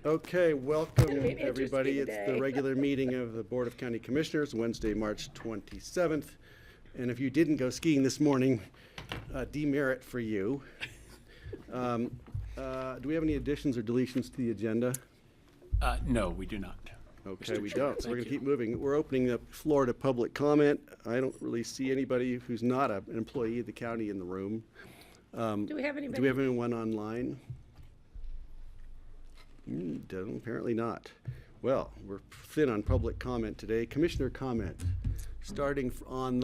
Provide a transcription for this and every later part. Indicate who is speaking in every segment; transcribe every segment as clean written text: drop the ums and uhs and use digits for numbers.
Speaker 1: Okay, welcome
Speaker 2: It'll be an
Speaker 1: everybody.
Speaker 2: interesting
Speaker 1: It's the
Speaker 2: day.
Speaker 1: regular meeting of the Board of County Commissioners, Wednesday, March 27th. And if you didn't go skiing this morning, demerit for you. Do we have any additions or deletions to the agenda?
Speaker 3: No, we do not.
Speaker 1: Okay,
Speaker 3: Mr.
Speaker 1: we
Speaker 3: Chair,
Speaker 1: don't. So we're
Speaker 3: thank
Speaker 1: gonna
Speaker 3: you.
Speaker 1: keep moving. We're opening the floor to public comment. I don't really see anybody who's not an employee of the county in the room.
Speaker 2: Do we have anybody?
Speaker 1: Do we have anyone online? Apparently not. Well, we're thin on public comment today. Commissioner comment. Starting on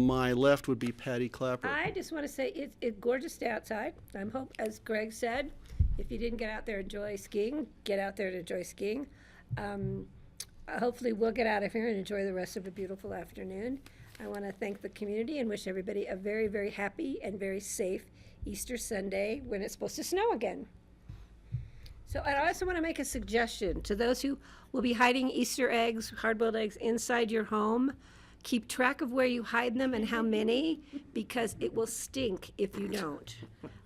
Speaker 1: my left would be Patty Clapper.
Speaker 2: I just want to say it's gorgeous day outside. I'm hope, as Greg said, if you didn't get out there and enjoy skiing, get out there to enjoy skiing. Hopefully we'll get out of here and enjoy the rest of a beautiful afternoon. I want to thank the community and wish everybody a very, very happy and very safe Easter Sunday when it's supposed to snow again. So I also want to make a suggestion to those who will be hiding Easter eggs, hard-boiled eggs inside your home. Keep track of where you hide them and how many, because it will stink if you don't.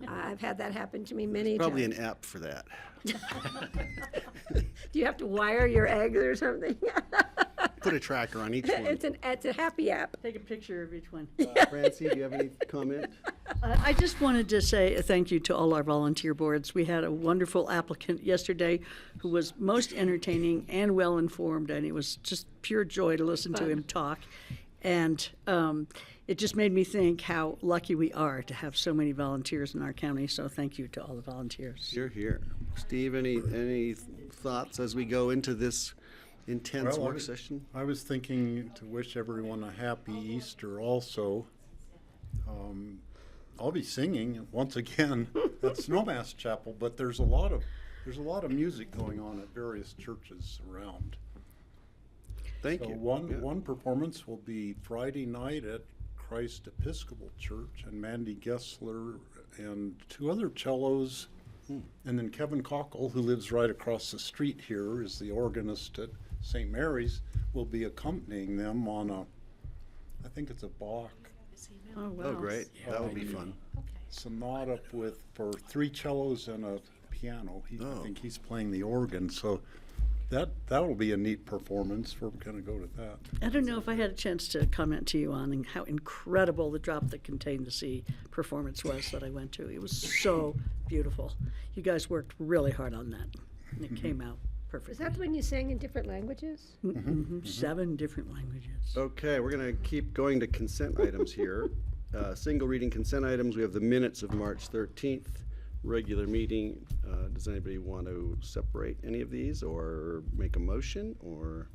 Speaker 2: I've had that happen to me many times.
Speaker 1: Probably an app for that.
Speaker 2: Do you have to wire your eggs or something?
Speaker 1: Put a tracker on each one.
Speaker 2: It's a happy app.
Speaker 4: Take a picture of each one.
Speaker 1: Francie, do you have any comment?
Speaker 4: I just wanted to say a thank you to all our volunteer boards. We had a wonderful applicant yesterday who was most entertaining and well-informed, and it was just pure joy to listen to him talk. And it just made me think how lucky we are to have so many volunteers in our county, so thank you to all the volunteers.
Speaker 1: You're here. Steve, any thoughts as we go into this intense work session?
Speaker 5: I was thinking to wish everyone a happy Easter also. I'll be singing once again at Snowmass Chapel, but there's a lot of music going on at various churches around.
Speaker 1: Thank
Speaker 5: So
Speaker 1: you.
Speaker 5: one performance will be Friday night at Christ Episcopal Church, and Mandy Gessler and two other cellos, and then Kevin Cockle, who lives right across the street here, is the organist at St. Mary's, will be accompanying them on I think it's a Bach
Speaker 4: Oh, wow.
Speaker 1: Oh, great. That would be fun.
Speaker 5: sonata for three cellos and a piano. I
Speaker 1: Oh.
Speaker 5: think he's playing the organ, so that'll be a neat performance. We're going to go to that.
Speaker 4: I don't know if I had a chance to comment to you on how incredible the Drop That Contained the Sea performance was that I went to. It was so beautiful. You guys worked really hard on that, and it came out
Speaker 2: Is
Speaker 4: perfectly.
Speaker 2: that when you sang in different languages?
Speaker 4: 7 different languages.
Speaker 1: Okay, we're going to keep going to consent items here. Single reading consent items. We have the minutes of March 13th, regular meeting. Does anybody want to separate any of these or make a motion or?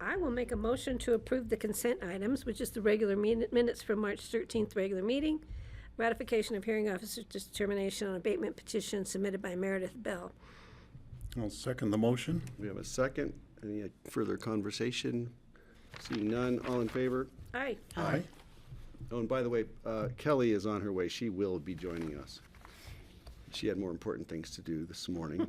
Speaker 2: I will make a motion to approve the consent items, which is the regular minutes from March 13th regular meeting, ratification of hearing officer's determination on abatement petition submitted by Meredith Bell.
Speaker 5: I'll second the motion.
Speaker 1: We have a second. Any further conversation? Seeing none, all in favor?
Speaker 2: Aye.
Speaker 5: Aye.
Speaker 1: Oh, and by the way, Kelly is on her way. She will be joining us. She had more important things to do this morning,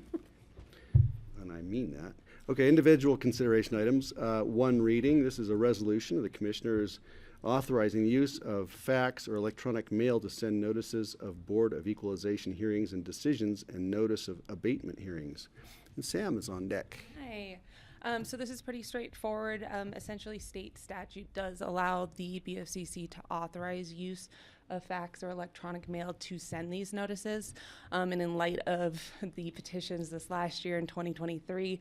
Speaker 1: and I mean that. Okay, individual consideration items. One reading. This is a resolution of the Commissioners authorizing the use of fax or electronic mail to send notices of Board of Equalization hearings and decisions and notice of abatement hearings. And Sam is on deck.
Speaker 6: Hi. So this is pretty straightforward. Essentially, state statute does allow the BoCC to authorize use of fax or electronic mail to send these notices. And in light of the petitions this last year in 2023,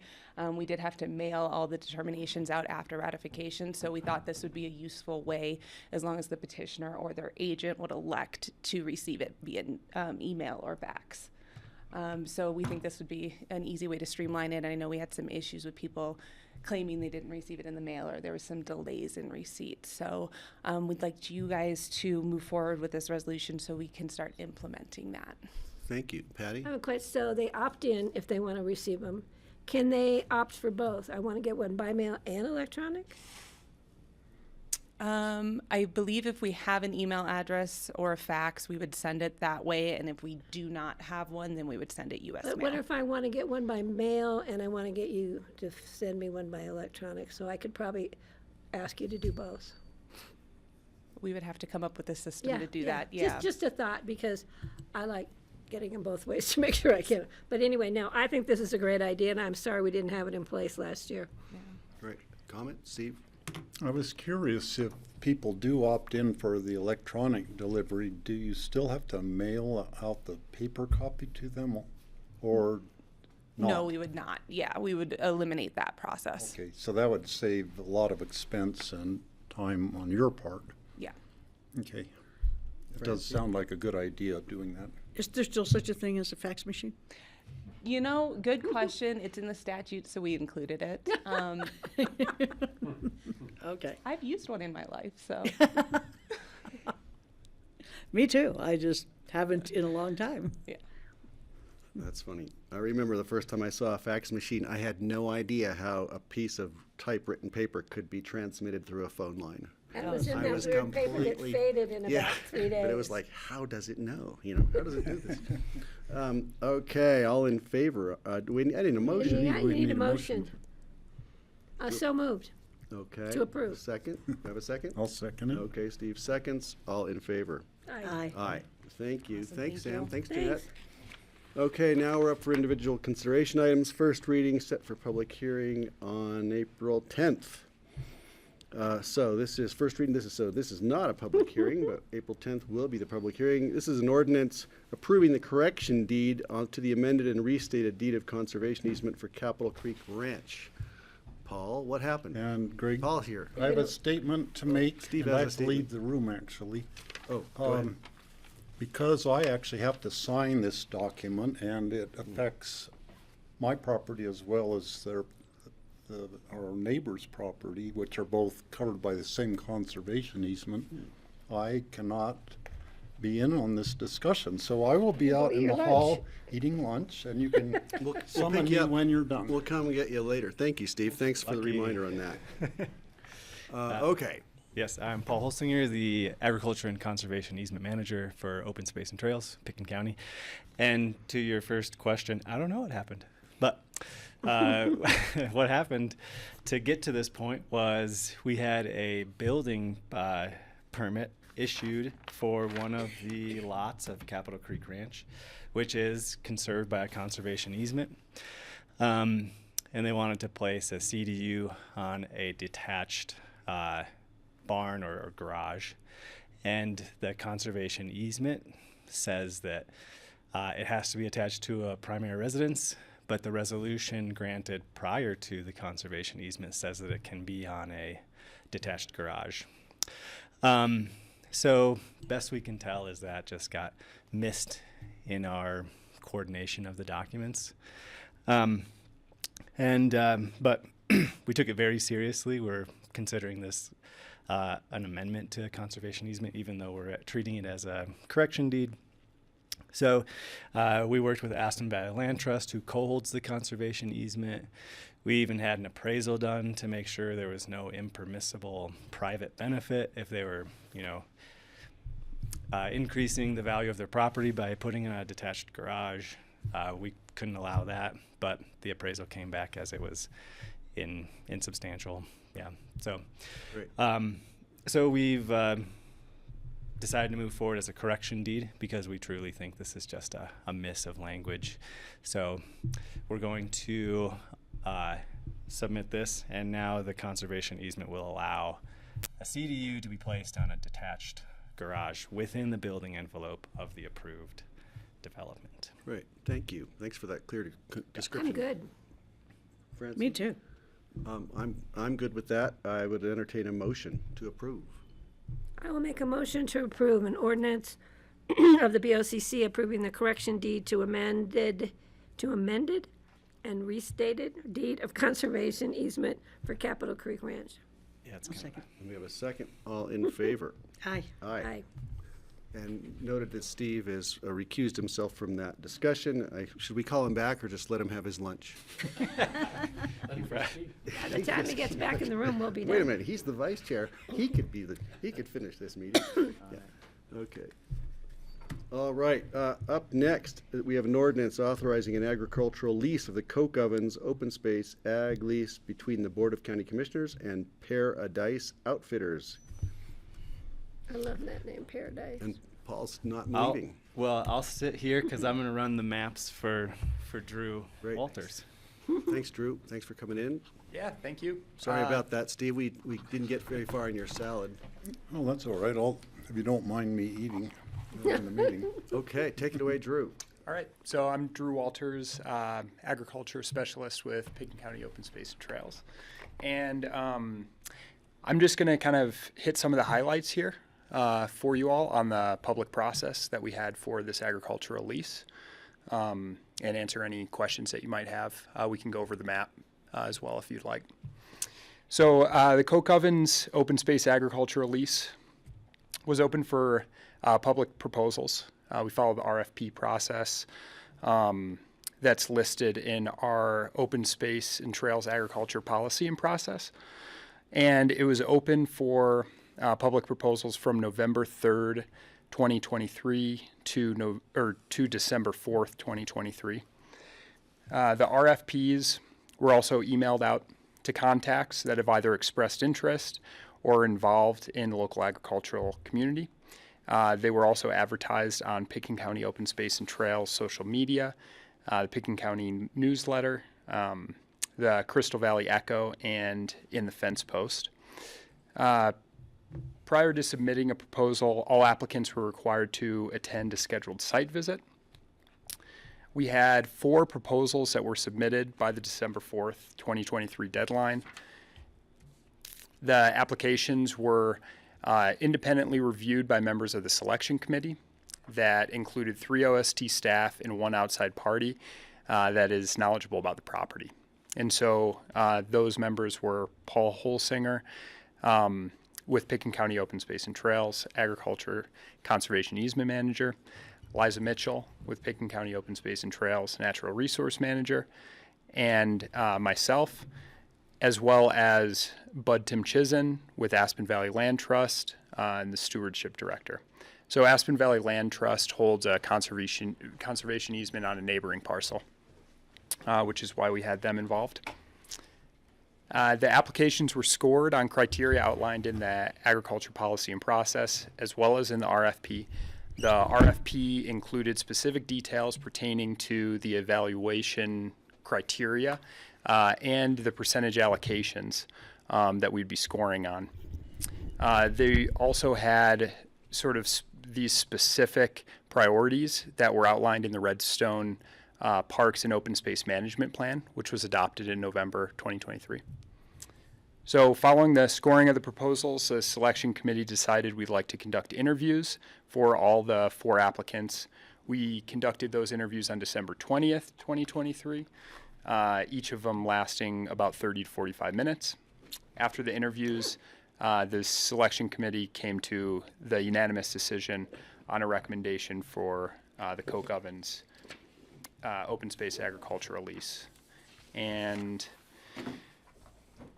Speaker 6: we did have to mail all the determinations out after ratification. So we thought this would be a useful way, as long as the petitioner or their agent would elect to receive it via email or fax. So we think this would be an easy way to streamline it. I know we had some issues with people claiming they didn't receive it in the mail, or there was some delays in receipt. So we'd like you guys to move forward with this resolution so we can start implementing that.
Speaker 1: Thank you. Patty?
Speaker 2: I have a question. So they opt in if they want to receive them. Can they opt for both? I want to get one by mail and electronic?
Speaker 6: I believe if we have an email address or a fax, we would send it that way. And if we do not have one, then we would send it US
Speaker 2: But
Speaker 6: mail.
Speaker 2: what if I want to get one by mail and I want to get you to send me one by electronic? So I could probably ask you to do both.
Speaker 6: We would have to come up with a system to do that.
Speaker 2: Just a thought, because I like getting them both ways to make sure I can. But anyway, no, I think this is a great idea, and I'm sorry we didn't have it in place last year.
Speaker 1: Right. Comment, Steve?
Speaker 5: I was curious if people do opt in for the electronic delivery, do you still have to mail out the paper copy to them or not?
Speaker 6: No, we would not. Yeah, we would eliminate that process.
Speaker 5: Okay, so that would save a lot of expense and time on your part.
Speaker 6: Yeah.
Speaker 5: Okay. It does sound like a good idea doing that.
Speaker 4: Is there still such a thing as a fax machine?
Speaker 6: You know, good question. It's in the statute, so we included it.
Speaker 4: Okay.
Speaker 6: I've used one in my life, so.
Speaker 4: Me too. I just haven't in a long time.
Speaker 6: Yeah.
Speaker 1: That's funny. I remember the first time I saw a fax machine, I had no idea how a piece of typewritten paper could be transmitted through a phone line.
Speaker 2: And it was in
Speaker 1: I
Speaker 2: that
Speaker 1: was
Speaker 2: weird paper that
Speaker 1: completely-
Speaker 2: faded in
Speaker 1: Yeah,
Speaker 2: about 3 days.
Speaker 1: but it was like, how does it know? You know, how does it do this? Okay, all in favor? I need a motion.
Speaker 2: Yeah, you need a motion. So moved.
Speaker 1: Okay.
Speaker 2: To approve.
Speaker 1: Second? Have a second?
Speaker 5: I'll second it.
Speaker 1: Okay, Steve seconds. All in favor?
Speaker 2: Aye.
Speaker 1: Aye. Thank you. Thanks,
Speaker 6: thank
Speaker 1: Sam.
Speaker 6: you.
Speaker 1: Thanks,
Speaker 2: Thanks.
Speaker 1: Jeanette. Okay, now we're up for individual consideration items. First reading set for public hearing on April 10th. So this is first reading. This is not a public hearing, but April 10th will be the public hearing. This is an ordinance approving the correction deed to the amended and restated deed of conservation easement for Capitol Creek Ranch. Paul, what happened?
Speaker 5: And Greg,
Speaker 1: Paul here.
Speaker 5: I have a statement to make,
Speaker 1: Steve
Speaker 5: and
Speaker 1: has
Speaker 5: I
Speaker 1: a
Speaker 5: have to
Speaker 1: statement.
Speaker 5: leave the room, actually.
Speaker 1: Oh, go ahead.
Speaker 5: Because I actually have to sign this document, and it affects my property as well as our neighbor's property, which are both covered by the same conservation easement. I cannot be in on this discussion, so I will be out
Speaker 2: eat
Speaker 5: in the
Speaker 2: your
Speaker 5: hall
Speaker 2: lunch.
Speaker 5: eating lunch, and you can
Speaker 1: We'll
Speaker 5: summon
Speaker 1: pick you
Speaker 5: me
Speaker 1: up.
Speaker 5: when you're done.
Speaker 1: We'll come and get you later. Thank you, Steve. Thanks for the
Speaker 7: Lucky.
Speaker 1: reminder on that. Okay.
Speaker 7: Yes, I'm Paul Holsinger, the Agriculture and Conservation Easement Manager for Open Space and Trails, Picken County. And to your first question, I don't know what happened. But what happened to get to this point was we had a building permit issued for one of the lots of Capitol Creek Ranch, which is conserved by a conservation easement. And they wanted to place a CDU on a detached barn or garage, and the conservation easement says that it has to be attached to a primary residence, but the resolution granted prior to the conservation easement says that it can be on a detached garage. So best we can tell is that just got missed in our coordination of the documents. But we took it very seriously. We're considering this an amendment to a conservation easement, even though we're treating it as a correction deed. So we worked with Aston Valley Land Trust, who co-holds the conservation easement. We even had an appraisal done to make sure there was no impermissible private benefit if they were, increasing the value of their property by putting in a detached garage. We couldn't allow that, but the appraisal came back as it was insubstantial. Yeah. So,
Speaker 1: Great.
Speaker 7: so we've decided to move forward as a correction deed because we truly think this is just a miss of language. So we're going to submit this, and now the conservation easement will allow a CDU to be placed on a detached garage within the building envelope of the approved development.
Speaker 1: Right. Thank you. Thanks for that clear description.
Speaker 2: I'm good.
Speaker 1: Francie?
Speaker 4: Me too.
Speaker 1: I'm good with that. I would entertain a motion to approve.
Speaker 2: I will make a motion to approve an ordinance of the BoCC approving the correction deed to amended and restated deed of conservation easement for Capitol Creek Ranch.
Speaker 7: Yeah, it's
Speaker 4: I'll
Speaker 7: kind
Speaker 4: second.
Speaker 1: And we have a second. All in favor?
Speaker 4: Aye.
Speaker 2: Aye.
Speaker 1: And noted that Steve has recused himself from that discussion. Should we call him back or just let him have his lunch?
Speaker 2: By the time he gets back in the room, we'll be done.
Speaker 1: Wait a minute, he's the vice chair. He could finish this meeting. Yeah. Okay. All right, up next, we have an ordinance authorizing an agricultural lease of the Coke Ovens open space ag lease between the Board of County Commissioners and Paradise Outfitters.
Speaker 2: I love that name, Paradise.
Speaker 1: And Paul's not
Speaker 7: I'll-
Speaker 1: leaving.
Speaker 7: Well, I'll sit here because I'm going to run the maps for Drew
Speaker 1: Great.
Speaker 7: Walters.
Speaker 1: Thanks, Drew. Thanks for coming in.
Speaker 8: Yeah, thank you.
Speaker 1: Sorry about that, Steve. We didn't get very far in your salad.
Speaker 5: Oh, that's all right. If you don't mind me eating in the meeting.
Speaker 1: Okay, take it away, Drew.
Speaker 8: All right, so I'm Drew Walters, agriculture specialist with Pickens County Open Space and Trails. And I'm just going to kind of hit some of the highlights here for you all on the public process that we had for this agricultural lease, and answer any questions that you might have. We can go over the map as well if you'd like. So the Coke Ovens Open Space Agricultural Lease was open for public proposals. We followed the RFP process that's listed in our Open Space and Trails Agriculture Policy and Process. And it was open for public proposals from November 3rd, 2023 to December 4th, 2023. The RFPs were also emailed out to contacts that have either expressed interest or involved in the local agricultural community. They were also advertised on Pickens County Open Space and Trails social media, the Pickens County newsletter, the Crystal Valley Echo, and in the Fence Post. Prior to submitting a proposal, all applicants were required to attend a scheduled site visit. We had 4 proposals that were submitted by the December 4th, 2023 deadline. The applications were independently reviewed by members of the selection committee that included 3 OST staff and 1 outside party that is knowledgeable about the property. And so those members were Paul Holsinger with Pickens County Open Space and Trails, Agriculture Conservation Easement Manager, Liza Mitchell with Pickens County Open Space and Trails, Natural Resource Manager, and myself, as well as Bud Tim Chizen with Aspen Valley Land Trust and the Stewardship Director. So Aspen Valley Land Trust holds a conservation easement on a neighboring parcel, which is why we had them involved. The applications were scored on criteria outlined in the Agriculture Policy and Process, as well as in the RFP. The RFP included specific details pertaining to the evaluation criteria and the percentage allocations that we'd be scoring on. They also had sort of these specific priorities that were outlined in the Redstone Parks and Open Space Management Plan, which was adopted in November 2023. So following the scoring of the proposals, the selection committee decided we'd like to conduct interviews for all the 4 applicants. We conducted those interviews on December 20th, 2023, each of them lasting about 30 to 45 minutes. After the interviews, the selection committee came to the unanimous decision on a recommendation for the Coke Ovens Open Space Agricultural Lease. And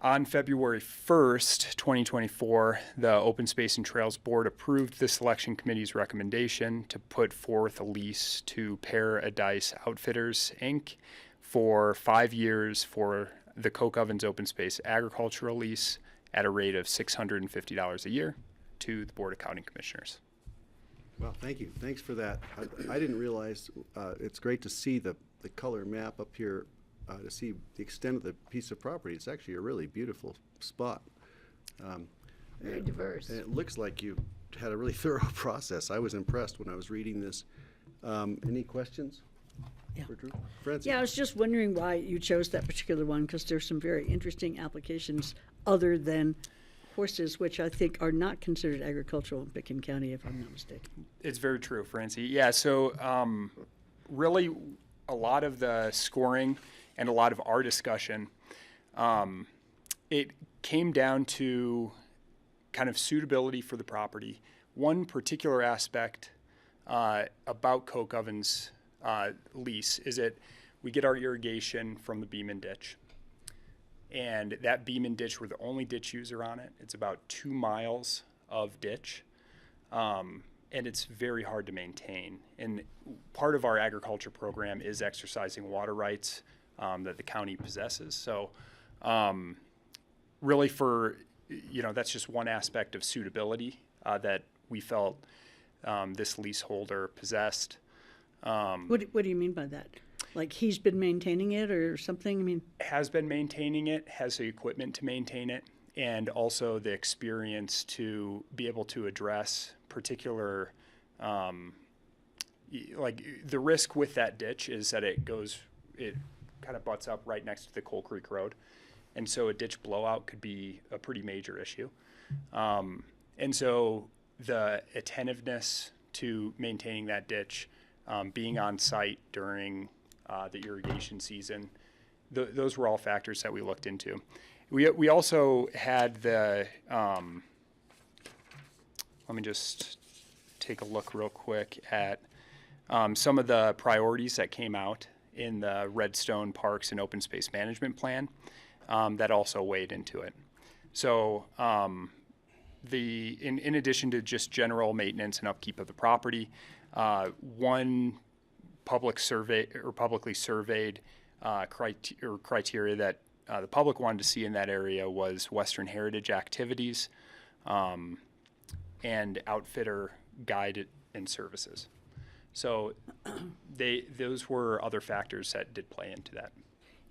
Speaker 8: on February 1st, 2024, the Open Space and Trails Board approved the selection committee's recommendation to put forth a lease to Paradise Outfitters, Inc. for 5 years for the Coke Ovens Open Space Agricultural Lease at a rate of $650 a year to the Board of County Commissioners.
Speaker 1: Well, thank you. Thanks for that. I didn't realize, it's great to see the color map up here, to see the extent of the piece of property. It's actually a really beautiful spot.
Speaker 2: Very diverse.
Speaker 1: And it looks like you had a really thorough process. I was impressed when I was reading this. Any questions?
Speaker 4: Yeah.
Speaker 1: For Drew? Francie?
Speaker 4: Yeah, I was just wondering why you chose that particular one, because there's some very interesting applications other than horses, which I think are not considered agricultural in Pickens County, if I'm not mistaken.
Speaker 8: It's very true, Francie. Yeah, so really a lot of the scoring and a lot of our discussion, it came down to kind of suitability for the property. One particular aspect about Coke Ovens lease is that we get our irrigation from the Beeman Ditch. And that Beeman Ditch, we're the only ditch user on it. It's about 2 miles of ditch. And it's very hard to maintain. And part of our agriculture program is exercising water rights that the county possesses. So really that's just one aspect of suitability that we felt this leaseholder possessed.
Speaker 4: What do you mean by that? Like he's been maintaining it or something? I mean,
Speaker 8: Has been maintaining it, has the equipment to maintain it, and also the experience to be able to address particular, like the risk with that ditch is that it kind of butts up right next to the Coal Creek Road. And so a ditch blowout could be a pretty major issue. And so the attentiveness to maintaining that ditch, being on site during the irrigation season, those were all factors that we looked into. We also had the, let me just take a look real quick at some of the priorities that came out in the Redstone Parks and Open Space Management Plan that also weighed into it. So in addition to just general maintenance and upkeep of the property, one public survey or publicly surveyed criteria that the public wanted to see in that area was Western heritage activities and outfitter guide and services. So those were other factors that did play into that.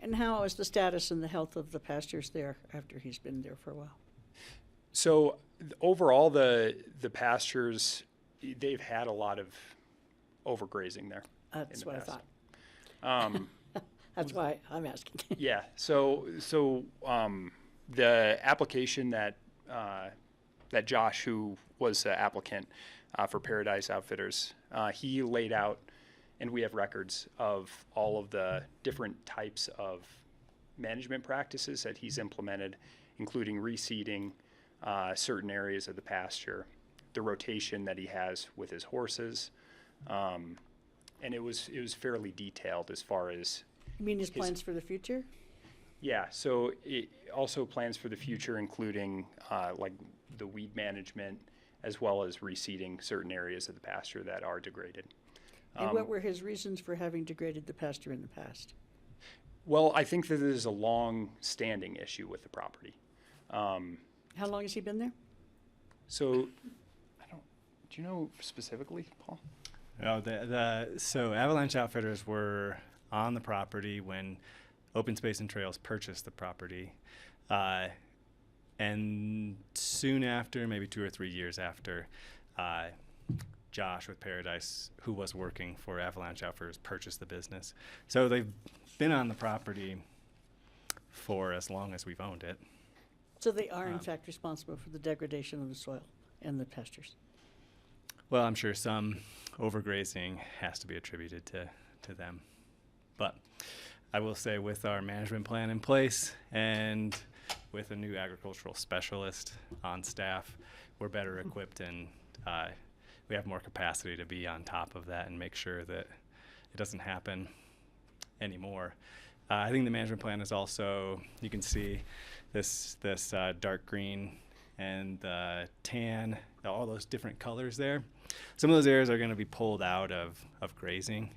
Speaker 4: and how is the status and the health of the pastures there after he's been there for a while?
Speaker 8: So overall, the pastures, they've had a lot of overgrazing there.
Speaker 4: That's
Speaker 8: the
Speaker 4: what
Speaker 8: past.
Speaker 4: I thought. That's why I'm asking.
Speaker 8: Yeah. So the application that that Josh, who was the applicant for Paradise Outfitters, he laid out, and we have records of all of the different types of management practices that he's implemented, including reseeding certain areas of the pasture, the rotation that he has with his horses, and it was fairly detailed as far as.
Speaker 4: You mean his plans for the future?
Speaker 8: Yeah, so it also plans for the future, including like the weed management, as well as reseeding certain areas of the pasture that are degraded.
Speaker 4: And what were his reasons for having degraded the pasture in the past?
Speaker 8: Well, I think that there's a long-standing issue with the property.
Speaker 4: How long has he been there?
Speaker 8: So, do you know specifically, Paul?
Speaker 7: Oh, so Avalanche Outfitters were on the property when Open Space and Trails purchased the property. And soon after, maybe 2 or 3 years after, Josh with Paradise, who was working for Avalanche Outfitters, purchased the business. So they've been on the property for as long as we've owned it.
Speaker 4: So they are in fact responsible for the degradation of the soil and the pastures.
Speaker 7: Well, I'm sure some overgrazing has to be attributed to them. But I will say with our management plan in place and with a new agricultural specialist on staff, we're better equipped and we have more capacity to be on top of that and make sure that it doesn't happen anymore. I think the management plan is also, you can see this dark green and the tan, all those different colors there. Some of those areas are going to be pulled out of grazing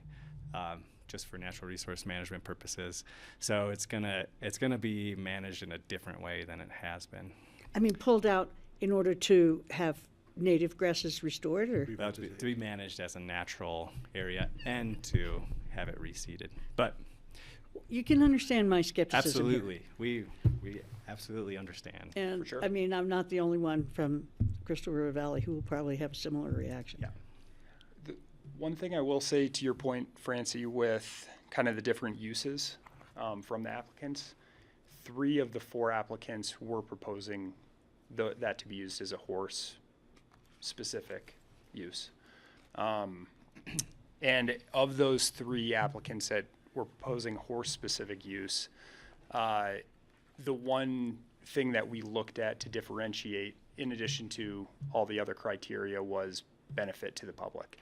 Speaker 7: just for natural resource management purposes. So it's gonna be managed in a different way than it has been.
Speaker 4: I mean, pulled out in order to have native grasses restored, or?
Speaker 7: Well, to be managed as a natural area and to have it reseeded. But
Speaker 4: You can understand my skepticism here.
Speaker 7: absolutely, we absolutely understand.
Speaker 4: And,
Speaker 8: sure.
Speaker 4: I mean, I'm not the only one from Crystal River Valley who will probably have a similar reaction.
Speaker 7: Yeah.
Speaker 8: One thing I will say to your point, Francie, with kind of the different uses from the applicants, 3 of the 4 applicants were proposing that to be used as a horse-specific use. And of those 3 applicants that were proposing horse-specific use, the one thing that we looked at to differentiate, in addition to all the other criteria, was benefit to the public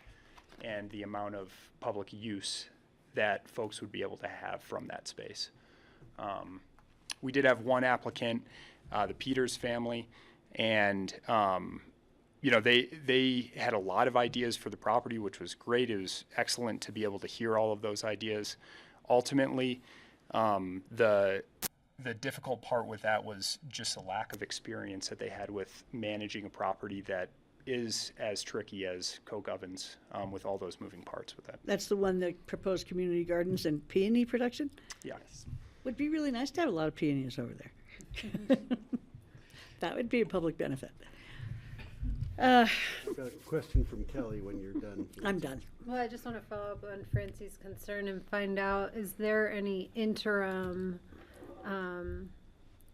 Speaker 8: and the amount of public use that folks would be able to have from that space. We did have one applicant, the Peters family, and they had a lot of ideas for the property, which was great. It was excellent to be able to hear all of those ideas. Ultimately, the difficult part with that was just a lack of experience that they had with managing a property that is as tricky as coke ovens with all those moving parts with that.
Speaker 4: That's the one that proposed community gardens and peony production?
Speaker 8: Yes.
Speaker 4: Would be really nice to have a lot of peonies over there. That would be a public benefit.
Speaker 1: I've got a question from Kelly when you're done.
Speaker 4: I'm done.
Speaker 9: Well, I just want to follow up on Francie's concern and find out, is there any interim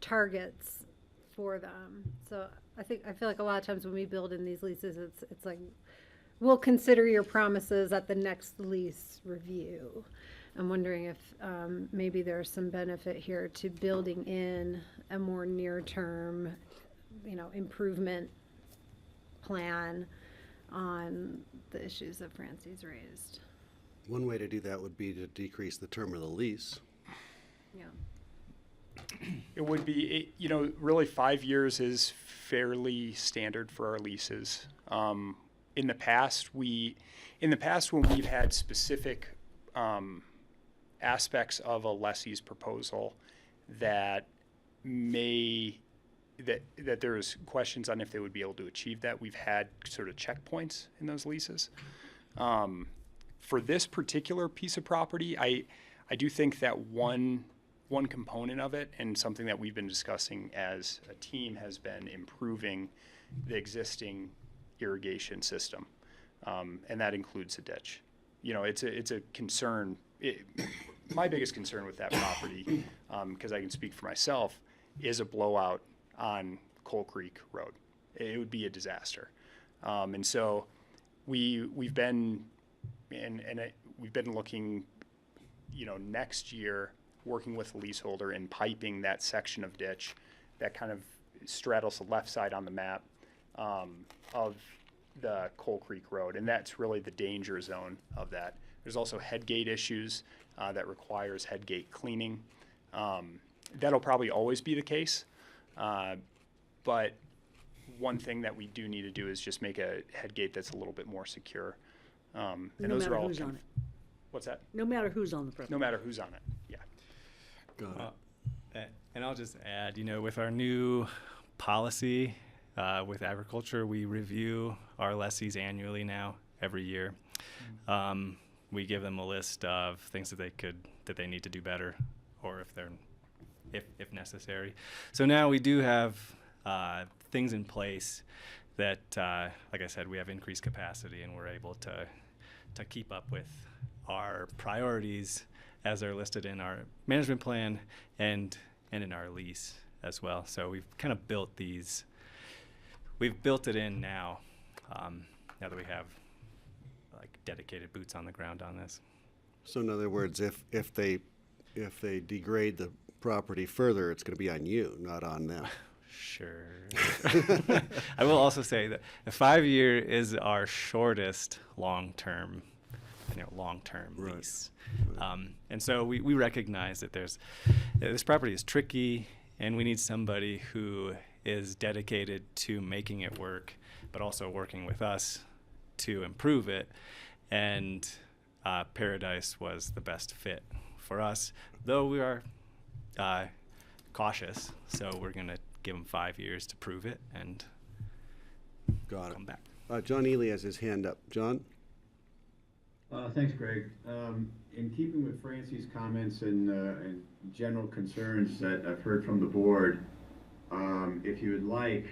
Speaker 9: targets for them? So I feel like a lot of times when we build in these leases, it's like, we'll consider your promises at the next lease review. I'm wondering if maybe there's some benefit here to building in a more near-term, improvement plan on the issues that Francie's raised.
Speaker 1: One way to do that would be to decrease the term of the lease.
Speaker 9: Yeah.
Speaker 8: It would be, really 5 years is fairly standard for our leases. In the past, when we've had specific aspects of a lessee's proposal that that there's questions on if they would be able to achieve that, we've had sort of checkpoints in those leases. For this particular piece of property, I do think that one component of it, and something that we've been discussing as a team, has been improving the existing irrigation system, and that includes a ditch. It's a concern. My biggest concern with that property, because I can speak for myself, is a blowout on Coal Creek Road. It would be a disaster, and so we've been looking, next year, working with the leaseholder and piping that section of ditch that kind of straddles the left side on the map of the Coal Creek Road, and that's really the danger zone of that. There's also headgate issues that requires headgate cleaning. That'll probably always be the case, but one thing that we do need to do is just make a headgate that's a little bit more secure. And
Speaker 4: No
Speaker 8: those
Speaker 4: matter
Speaker 8: are all
Speaker 4: who's on it.
Speaker 8: What's that?
Speaker 4: No matter who's on the property.
Speaker 8: No matter who's on it, yeah.
Speaker 1: Got it.
Speaker 7: And I'll just add, with our new policy with agriculture, we review our lessees annually now, every year. We give them a list of things that they need to do better, or if necessary. So now we do have things in place that, like I said, we have increased capacity, and we're able to keep up with our priorities as they're listed in our management plan and in our lease as well. So we've kind of built it in now, now that we have dedicated boots on the ground on this.
Speaker 1: So in other words, if they degrade the property further, it's going to be on you, not on them.
Speaker 7: Sure. I will also say that the 5-year is our shortest long-term
Speaker 1: Right.
Speaker 7: lease. And so we recognize that this property is tricky, and we need somebody who is dedicated to making it work, but also working with us to improve it. And Paradise was the best fit for us, though we are cautious. So we're going to give them 5 years to prove it and
Speaker 1: Got
Speaker 7: come back.
Speaker 1: it. John Ely has his hand up. John?
Speaker 10: Thanks, Greg. In keeping with Francie's comments and general concerns that I've heard from the board, if you would like,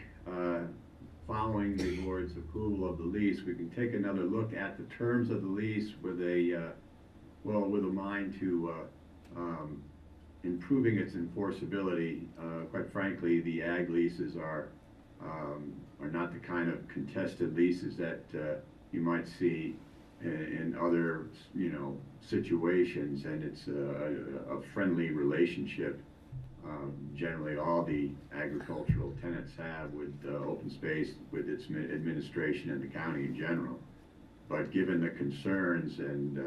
Speaker 10: following the board's approval of the lease, we can take another look at the terms of the lease with a mind to improving its enforceability. Quite frankly, the ag leases are not the kind of contested leases that you might see in other, situations, and it's a friendly relationship. Generally, all the agricultural tenants have with open space, with its administration and the county in general. But given the concerns and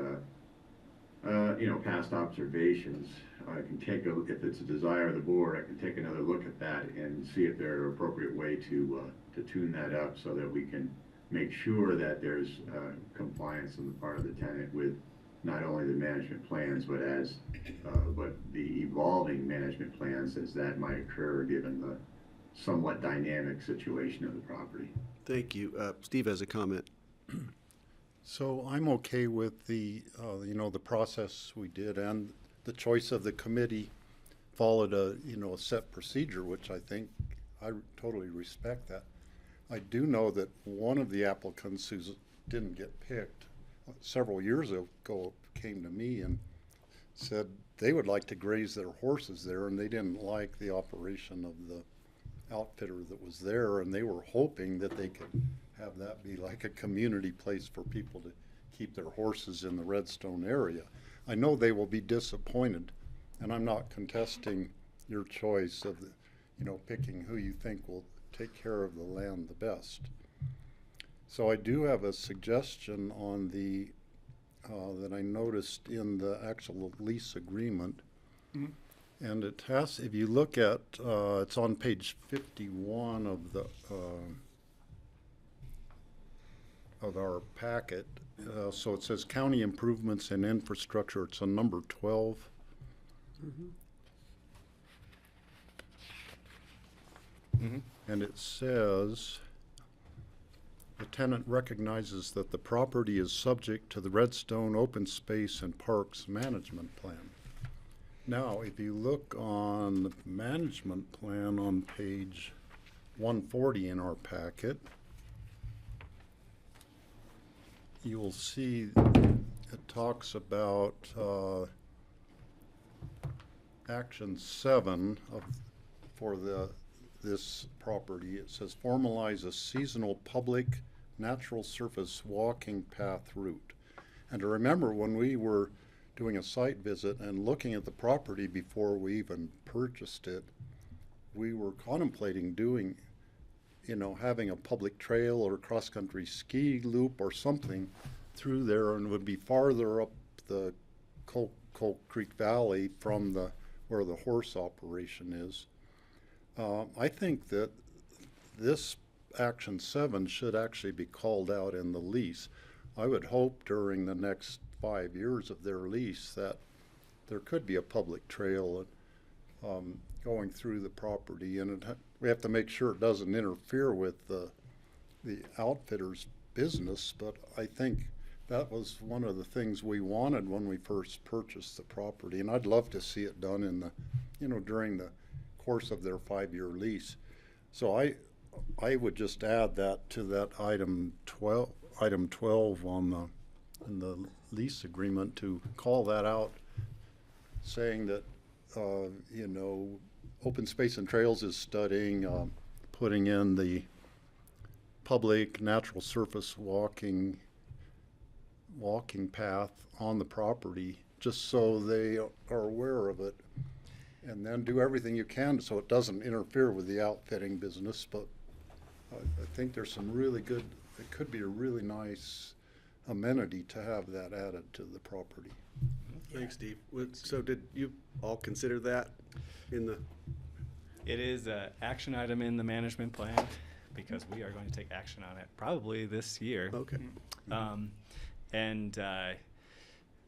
Speaker 10: past observations, I can if it's a desire of the board, I can take another look at that and see if there's an appropriate way to tune that up so that we can make sure that there's compliance on the part of the tenant with not only the management plans, but the evolving management plans as that might occur given somewhat dynamic situation of the property.
Speaker 1: Thank you. Steve has a comment.
Speaker 5: So I'm okay with the, the process we did, and the choice of the committee followed a set procedure, which I think I totally respect that. I do know that one of the applicants who didn't get picked several years ago came to me and said they would like to graze their horses there, and they didn't like the operation of the outfitter that was there, and they were hoping that they could have that be like a community place for people to keep their horses in the Redstone area. I know they will be disappointed, and I'm not contesting your choice of picking who you think will take care of the land the best. So I do have a suggestion on the that I noticed in the actual lease agreement. And it has, if you look at, it's on page 51 of our packet. So it says county improvements and infrastructure. It's on number 12. And it says, the tenant recognizes that the property is subject to the Redstone Open Space and Parks Management Plan. Now, if you look on the management plan on page 140 in our packet, you will see it talks about action 7 for this property. It says formalize a seasonal public natural surface walking path route. And to remember, when we were doing a site visit and looking at the property before we even purchased it, we were contemplating doing, having a public trail or cross-country ski loop or something through there, and would be farther up the Coal Creek Valley from where the horse operation is. I think that this action 7 should actually be called out in the lease. I would hope during the next 5 years of their lease that there could be a public trail going through the property, and we have to make sure it doesn't interfere with the outfitter's business. But I think that was one of the things we wanted when we first purchased the property, and I'd love to see it done in during the course of their 5-year lease. So I would just add that to that item 12 in the lease agreement, to call that out, saying that Open Space and Trails is studying putting in the public natural surface walking path on the property, just so they are aware of it. And then do everything you can so it doesn't interfere with the outfitting business. But I think there's some really good, it could be a really nice amenity to have that added to the property.
Speaker 1: Thanks, Steve. So did you all consider that in the?
Speaker 7: It is an action item in the management plan because we are going to take action on it probably this year.
Speaker 1: Okay.
Speaker 7: And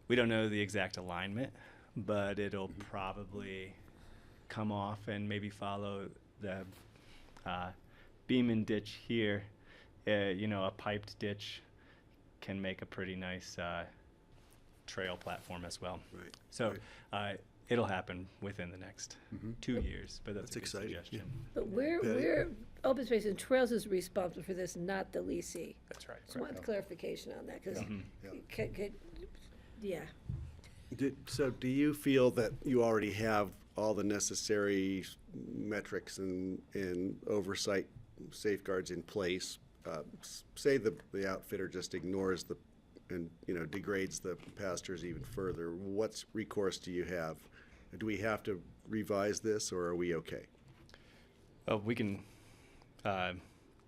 Speaker 7: we don't know the exact alignment, but it'll probably come off and maybe follow the beam and ditch here. A piped ditch can make a pretty nice trail platform as well.
Speaker 1: Right.
Speaker 7: So
Speaker 1: right.
Speaker 7: It'll happen within the next 2 years, but that's a good
Speaker 1: exciting.
Speaker 7: suggestion.
Speaker 1: Yeah.
Speaker 2: But we're Open Space and Trails is responsible for this, not the leasee.
Speaker 7: That's right.
Speaker 2: Just want clarification on that, because, yeah.
Speaker 1: So do you feel that you already have all the necessary metrics and oversight safeguards in place? Say the outfitter just ignores and degrades the pastures even further. What recourse do you have? Do we have to revise this, or are we okay?
Speaker 7: We can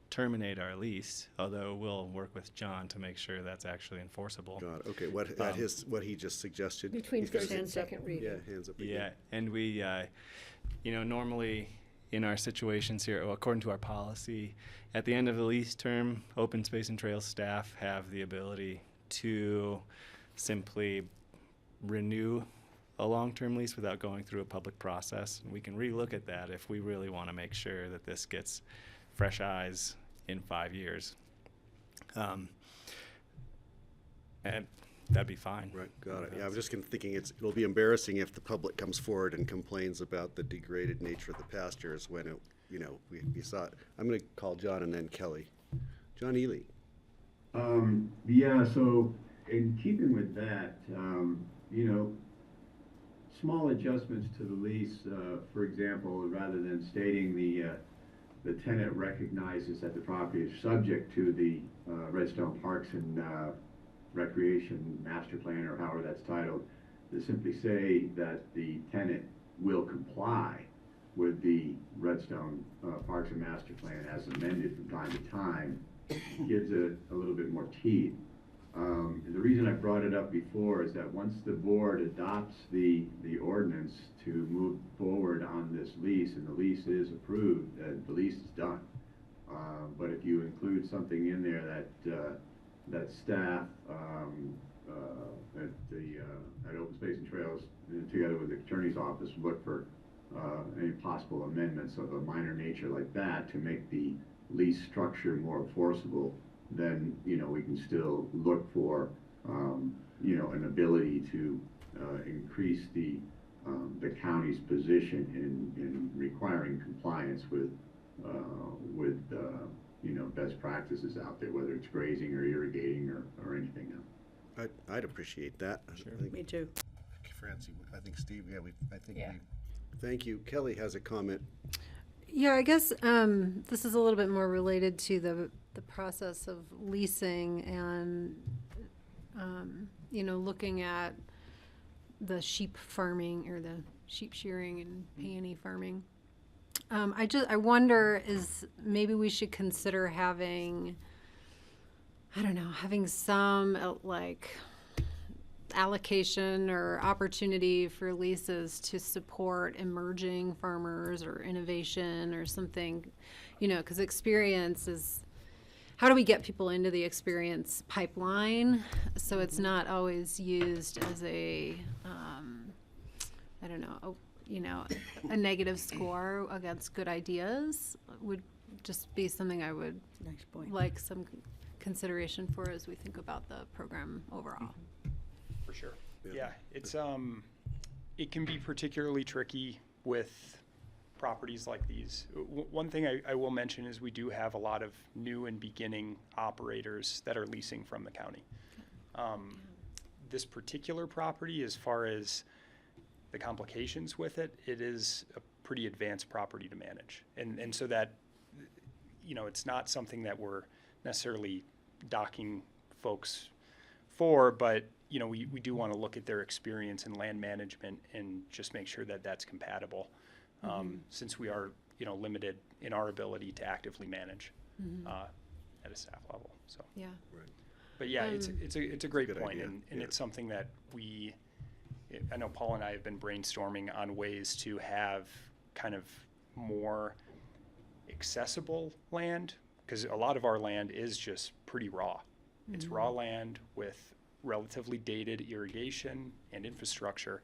Speaker 7: terminate our lease, although we'll work with John to make sure that's actually enforceable.
Speaker 1: God, okay. What he just suggested?
Speaker 2: Between
Speaker 1: he's got
Speaker 2: first
Speaker 1: his
Speaker 2: and
Speaker 1: hands up.
Speaker 2: second reading.
Speaker 1: Yeah, hands up. Again.
Speaker 7: Yeah, and we, normally in our situations here, according to our policy, at the end of the lease term, Open Space and Trails staff have the ability to simply renew a long-term lease without going through a public process. And we can relook at that if we really want to make sure that this gets fresh eyes in 5 years. And that'd be fine.
Speaker 1: Right, got it. Yeah, I'm just thinking it'll be embarrassing if the public comes forward and complains about the degraded nature of the pastures when it, we saw it. I'm gonna call John and then Kelly. John Ely.
Speaker 10: Yeah, so in keeping with that, small adjustments to the lease, for example, rather than stating the tenant recognizes that the property is subject to the Redstone Parks and Recreation Master Plan, or however that's titled, to simply say that the tenant will comply with the Redstone Parks and Master Plan as amended from time to time, gives it a little bit more teeth. The reason I brought it up before is that once the board adopts the ordinance to move forward on this lease, and the lease is approved, the lease is done. But if you include something in there that staff at Open Space and Trails, together with the attorney's office, look for any possible amendments of a minor nature like that to make the lease structure more enforceable, then we can still look for an ability to increase the county's position in requiring compliance with best practices out there, whether it's grazing or irrigating or anything else.
Speaker 1: I'd appreciate that.
Speaker 7: Sure.
Speaker 4: Me too.
Speaker 1: Francie, I think Steve, thank you. Kelly has a comment.
Speaker 9: Yeah, I guess this is a little bit more related to the process of leasing and, looking at the sheep farming or the sheep shearing and peony farming. I wonder is maybe we should consider having some allocation or opportunity for leases to support emerging farmers or innovation or something, because experience is, how do we get people into the experience pipeline so it's not always used as a a negative score against good ideas would just be something I would
Speaker 4: Nice point.
Speaker 9: like some consideration for as we think about the program overall.
Speaker 8: For sure.
Speaker 1: Yeah.
Speaker 8: Yeah, it's it can be particularly tricky with properties like these. One thing I will mention is we do have a lot of new and beginning operators that are leasing from the county. This particular property, as far as the complications with it, it is a pretty advanced property to manage. And so that, it's not something that we're necessarily docking folks for, but we do want to look at their experience in land management and just make sure that that's compatible, since we are, limited in our ability to actively manage at a staff level. So,
Speaker 9: Yeah.
Speaker 1: Right.
Speaker 8: but yeah, it's a great
Speaker 1: Good
Speaker 8: point,
Speaker 1: idea,
Speaker 8: and
Speaker 1: yeah.
Speaker 8: it's something that I know Paul and I have been brainstorming on ways to have kind of more accessible land, because a lot of our land is just pretty raw. It's raw land with relatively dated irrigation and infrastructure.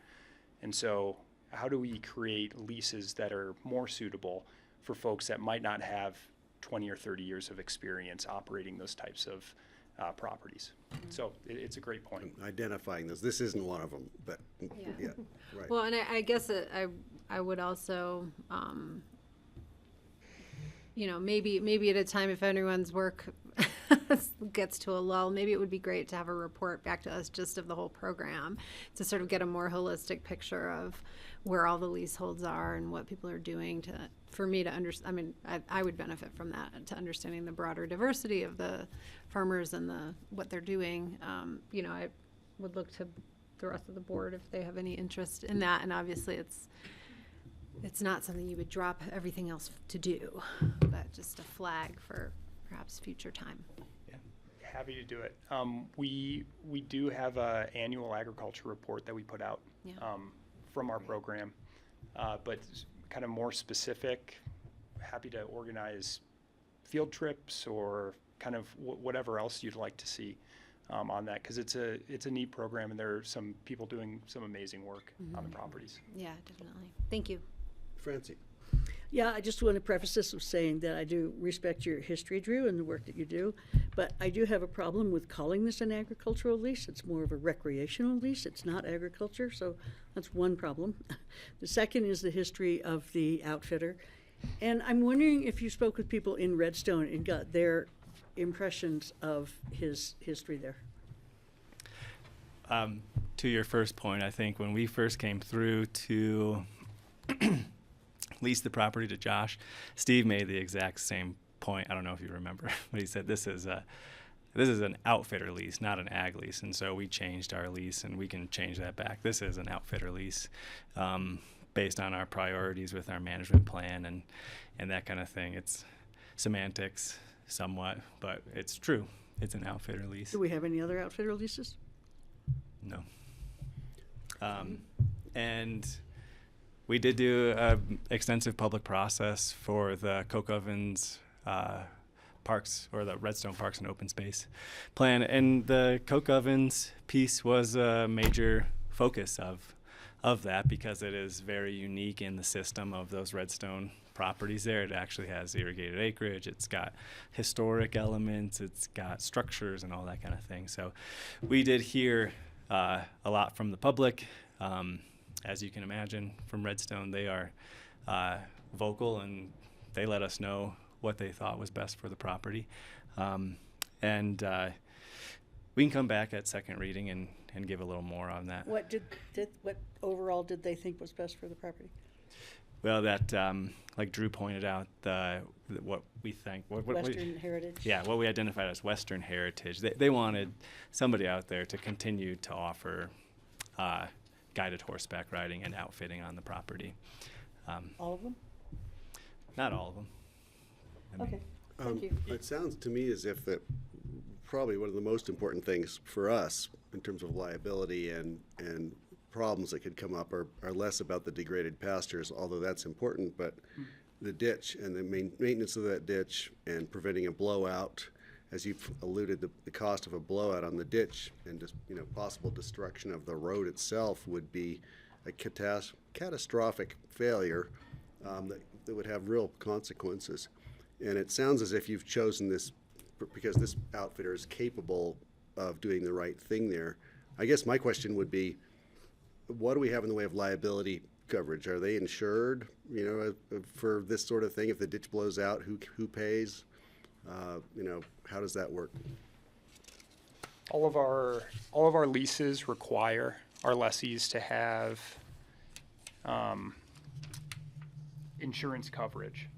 Speaker 8: And so how do we create leases that are more suitable for folks that might not have 20 or 30 years of experience operating those types of properties? So it's a great point.
Speaker 1: Identifying this isn't one of them, but yeah, right.
Speaker 9: Well, and I guess I would also, maybe at a time if anyone's work gets to a lull, maybe it would be great to have a report back to us just of the whole program to sort of get a more holistic picture of where all the leaseholds are and what people are doing for me to understand. I mean, I would benefit from that, to understanding the broader diversity of the farmers and what they're doing. I would look to the rest of the board if they have any interest in that. And obviously it's not something you would drop everything else to do, but just a flag for perhaps future time.
Speaker 8: Yeah, happy to do it. We do have an annual agriculture report that we put out from our program, but kind of more specific. Happy to organize field trips or kind of whatever else you'd like to see. on that, because it's a neat program, and there are some people doing some amazing work on the properties.
Speaker 9: Yeah, definitely. Thank you.
Speaker 1: Francie?
Speaker 4: Yeah, I just want to preface this with saying that I do respect your history, Drew, and the work that you do, but I do have a problem with calling this an agricultural lease. It's more of a recreational lease. It's not agriculture, so that's one problem. The second is the history of the outfitter. And I'm wondering if you spoke with people in Redstone and got their impressions of his history there.
Speaker 7: To your first point, I think when we first came through to lease the property to Josh, Steve made the exact same point. I don't know if you remember, but he said this is an outfitter lease, not an ag lease. And so we changed our lease, and we can change that back. This is an outfitter lease based on our priorities with our management plan and that kind of thing. It's semantics somewhat, but it's true. It's an outfitter lease.
Speaker 4: Do we have any other outfitter leases?
Speaker 7: No. And we did do an extensive public process for the Coke Ovens parks, or the Redstone Parks and Open Space plan. And the Coke Ovens piece was a major focus of that, because it is very unique in the system of those Redstone properties there. It actually has irrigated acreage, it's got historic elements, it's got structures and all that kind of thing. So we did hear a lot from the public. As you can imagine, from Redstone, they are vocal, and they let us know what they thought was best for the property. And we can come back at second reading and give a little more on that.
Speaker 4: What what overall did they think was best for the property?
Speaker 7: Well, that, like Drew pointed out, what we think.
Speaker 4: Western heritage?
Speaker 7: Yeah, what we identified as Western heritage. They wanted somebody out there to continue to offer guided horseback riding and outfitting on the property.
Speaker 4: All of them?
Speaker 7: Not all of them. I mean,
Speaker 4: Okay, thank you.
Speaker 1: It sounds to me as if that probably one of the most important things for us in terms of liability and problems that could come up are less about the degraded pastures, although that's important, but the ditch and the maintenance of that ditch and preventing a blowout, as you've alluded, the cost of a blowout on the ditch and just, possible destruction of the road itself would be a catastrophic failure that would have real consequences. And it sounds as if you've chosen this because this outfitter is capable of doing the right thing there. I guess my question would be, what do we have in the way of liability coverage? Are they insured, for this sort of thing? If the ditch blows out, who pays? How does that work?
Speaker 8: All of our leases require our lessees to have insurance coverage.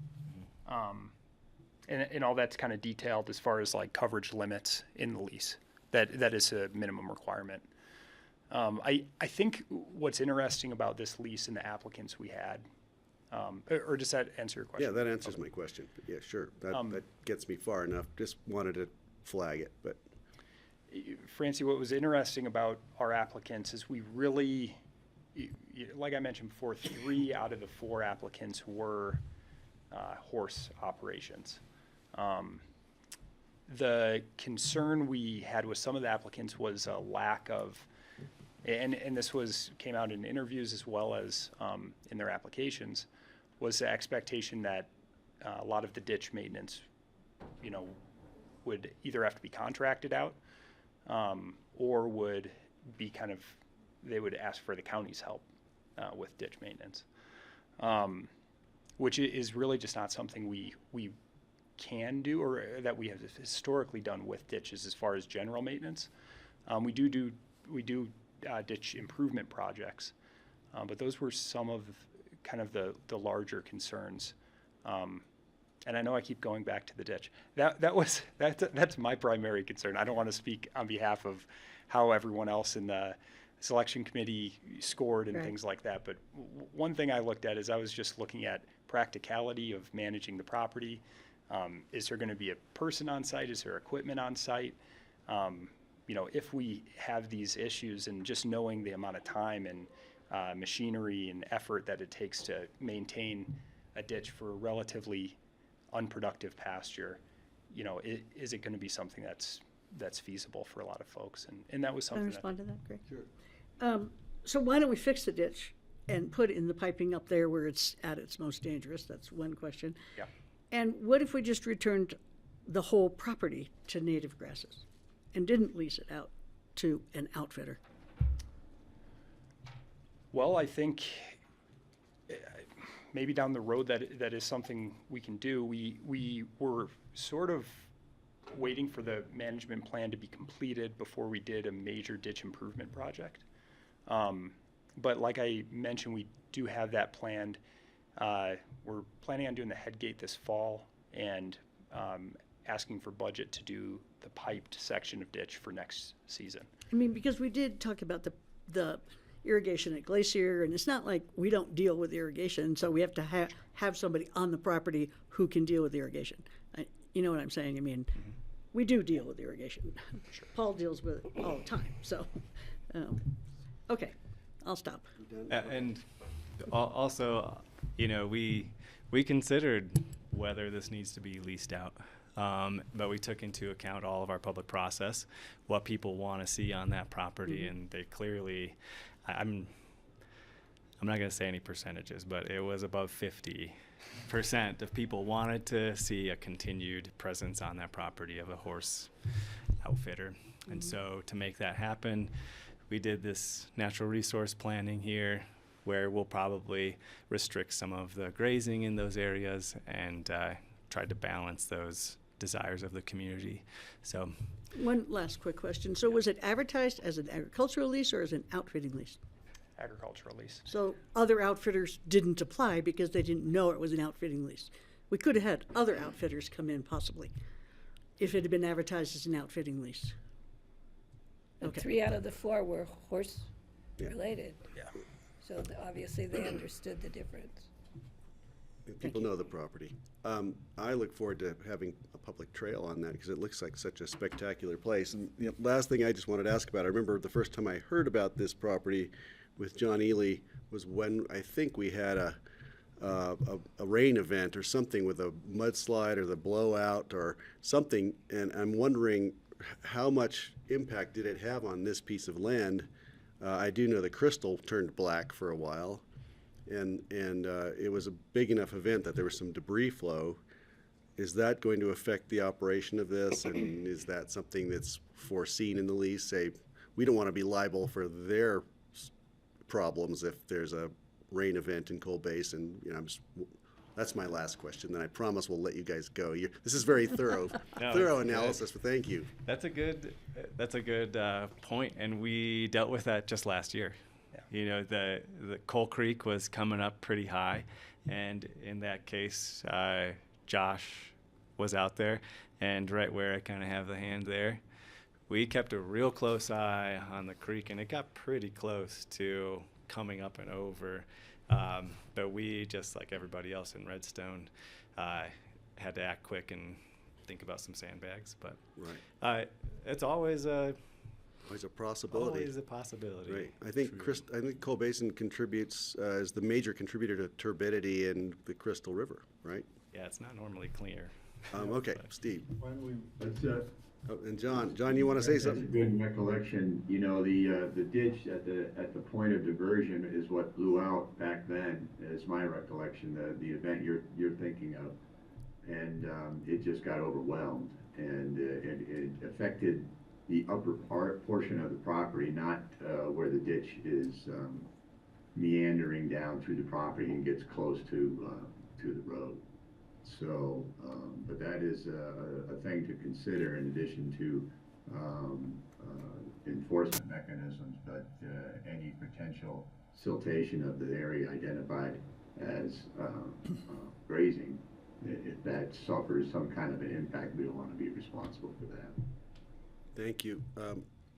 Speaker 8: And all that's kind of detailed as far as like coverage limits in the lease. That is a minimum requirement. I think what's interesting about this lease and the applicants we had, or does that answer your question?
Speaker 1: Yeah, that answers my question. But yeah, sure. That gets me far enough. Just wanted to flag it, but.
Speaker 8: Francie, what was interesting about our applicants is we really, like I mentioned before, 3 out of the 4 applicants were horse operations. The concern we had with some of the applicants was a lack of, and this came out in interviews as well as in their applications, was the expectation that a lot of the ditch maintenance, would either have to be contracted out or would be they would ask for the county's help with ditch maintenance, which is really just not something we can do, or that we have historically done with ditches as far as general maintenance. We do ditch improvement projects, but those were some of the larger concerns. And I know I keep going back to the ditch. That's my primary concern. I don't want to speak on behalf of how everyone else in the selection committee scored and things like that. But one thing I looked at is I was just looking at practicality of managing the property. Is there going to be a person on site? Is there equipment on site? If we have these issues, and just knowing the amount of time and machinery and effort that it takes to maintain a ditch for a relatively unproductive pasture, is it going to be something that's that's feasible for a lot of folks, and that was
Speaker 4: Can I
Speaker 8: something that,
Speaker 4: respond to that, Greg? Sure. So why don't we fix the ditch and put in the piping up there where it's at its most dangerous? That's one question.
Speaker 8: yeah.
Speaker 4: And what if we just returned the whole property to native grasses and didn't lease it out to an outfitter?
Speaker 8: Well, I think maybe down the road that is something we can do. We were sort of waiting for the management plan to be completed before we did a major ditch improvement project. But like I mentioned, we do have that planned. We're planning on doing the head gate this fall and asking for budget to do the piped section of ditch for next season.
Speaker 4: I mean, because we did talk about the irrigation at Glacier, and it's not like we don't deal with irrigation, so we have to have somebody on the property who can deal with irrigation. You know what I'm saying? I mean, we do deal with irrigation. Sure. Paul deals with it all the time, so, okay, I'll stop.
Speaker 7: And also, you know, we considered whether this needs to be leased out. But we took into account all of our public process, what people want to see on that property, and they clearly, I'm not going to say any percentages, but it was above 50% of people wanted to see a continued presence on that property of a horse outfitter. And so to make that happen, we did this natural resource planning here, where we'll probably restrict some of the grazing in those areas and try to balance those desires of the community. So
Speaker 4: One last quick question. So was it advertised as an agricultural lease or as an outfitting lease?
Speaker 8: Agricultural lease.
Speaker 4: So other outfitters didn't apply because they didn't know it was an outfitting lease. We could have had other outfitters come in possibly if it had been advertised as an outfitting lease.
Speaker 2: And
Speaker 4: Okay.
Speaker 2: 3 out of the 4 were horse-related.
Speaker 8: Yeah.
Speaker 2: So obviously they understood the difference.
Speaker 1: People know the property. I look forward to having a public trail on that because it looks like such a spectacular place. And last thing I just wanted to ask about, I remember the first time I heard about this property with John Ely was when I think we had a rain event or something with a mudslide or the blowout or something, and I'm wondering how much impact did it have on this piece of land? I do know the crystal turned black for a while. And it was a big enough event that there was some debris flow. Is that going to affect the operation of this? And is that something that's foreseen in the lease? Say, we don't want to be liable for their problems if there's a rain event in Coal Basin. That's my last question. Then I promise we'll let you guys go. This is very thorough,
Speaker 7: No,
Speaker 1: thorough
Speaker 7: it's
Speaker 1: analysis. But thank you.
Speaker 7: that's a good point, and we dealt with that just last year. You know, the Coal Creek was coming up pretty high, and in that case, Josh was out there, and right where I kind of have the hand there, we kept a real close eye on the creek, and it got pretty close to coming up and over. But we, just like everybody else in Redstone, had to act quick and think about some sandbags. But
Speaker 1: Right.
Speaker 7: it's always a
Speaker 1: possibility.
Speaker 7: Always a possibility.
Speaker 1: Right. I think I think Coal Basin contributes as the major contributor to turbidity in the Crystal River, right?
Speaker 7: Yeah, it's not normally clear.
Speaker 1: Okay, Steve.
Speaker 10: That's,
Speaker 1: Oh, and John, you want to say
Speaker 10: that's a
Speaker 1: something?
Speaker 10: good recollection. You know, the ditch at the point of diversion is what blew out back then, is my recollection, the event you're thinking of. And it just got overwhelmed, and it affected the upper portion of the property, not where the ditch is meandering down through the property and gets close to the road. So, but that is a thing to consider in addition to enforcement mechanisms. But any potential siltation of the area identified as grazing, if that suffers some kind of an impact, we don't want to be responsible for that.
Speaker 1: Thank you,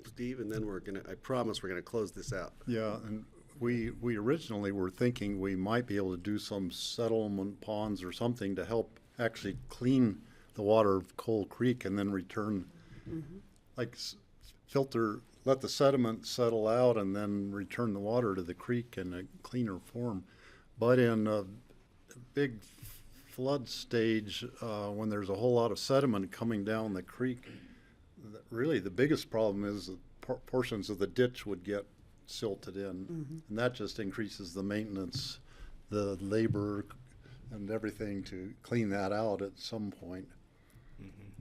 Speaker 1: Steve. And then I promise we're gonna close this out.
Speaker 5: Yeah, and we originally were thinking we might be able to do some settlement ponds or something to help actually clean the water of Coal Creek and then return, like let the sediment settle out and then return the water to the creek in a cleaner form. But in a big flood stage, when there's a whole lot of sediment coming down the creek, Really, the biggest problem is that portions of the ditch would get silted in, and that just increases the maintenance, the labor, and everything to clean that out at some point.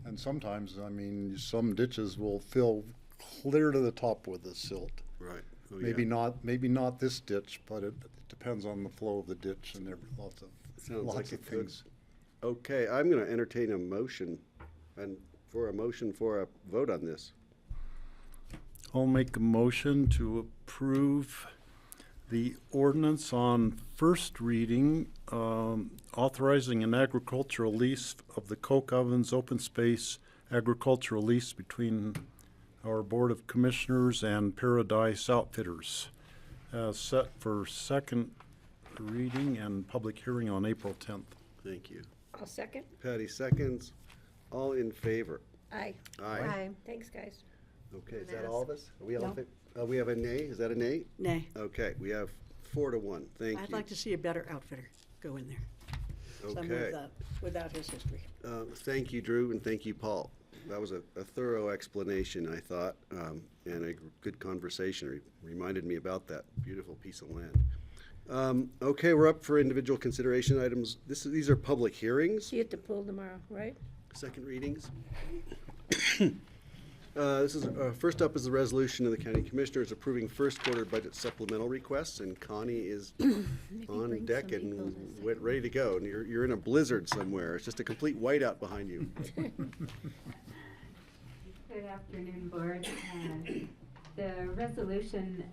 Speaker 5: And sometimes, I mean, some ditches will fill clear to the top with the silt.
Speaker 1: Right. Oh,
Speaker 5: Maybe
Speaker 1: yeah.
Speaker 5: not this ditch, but it depends on the flow of the ditch and lots
Speaker 1: Sounds like
Speaker 5: of
Speaker 1: it could.
Speaker 5: things.
Speaker 1: Okay, I'm going to entertain a motion for a vote on this.
Speaker 5: I'll make a motion to approve the ordinance on first reading, authorizing an agricultural lease of the Coke Ovens open space agricultural lease between our Board of Commissioners and Paradise Outfitters, set for second reading and public hearing on April 10th.
Speaker 1: Thank you.
Speaker 2: I'll second.
Speaker 1: Patty seconds. All in favor?
Speaker 2: Aye.
Speaker 1: Aye.
Speaker 2: Thanks, guys.
Speaker 1: Okay, is that all of us? Are we all in favor? We have a nay? Is that a nay?
Speaker 4: Nay.
Speaker 1: Okay, we have 4-1. Thank you.
Speaker 4: I'd like to see a better outfitter go in there. Someone
Speaker 1: Okay.
Speaker 4: without his history.
Speaker 1: Thank you, Drew, and thank you, Paul. That was a thorough explanation, I thought, and a good conversation. Reminded me about that beautiful piece of land. Okay, we're up for individual consideration items. These are public hearings,
Speaker 2: See you at the pool tomorrow, right?
Speaker 1: second readings. First up is the resolution of the County Commissioners approving first quarter budget supplemental requests, and Connie is on
Speaker 2: bring
Speaker 1: deck
Speaker 2: some
Speaker 1: and
Speaker 2: Eagles
Speaker 1: ready to go. And you're in a blizzard somewhere. It's just a complete whiteout behind you.
Speaker 11: Good afternoon, Board. The resolution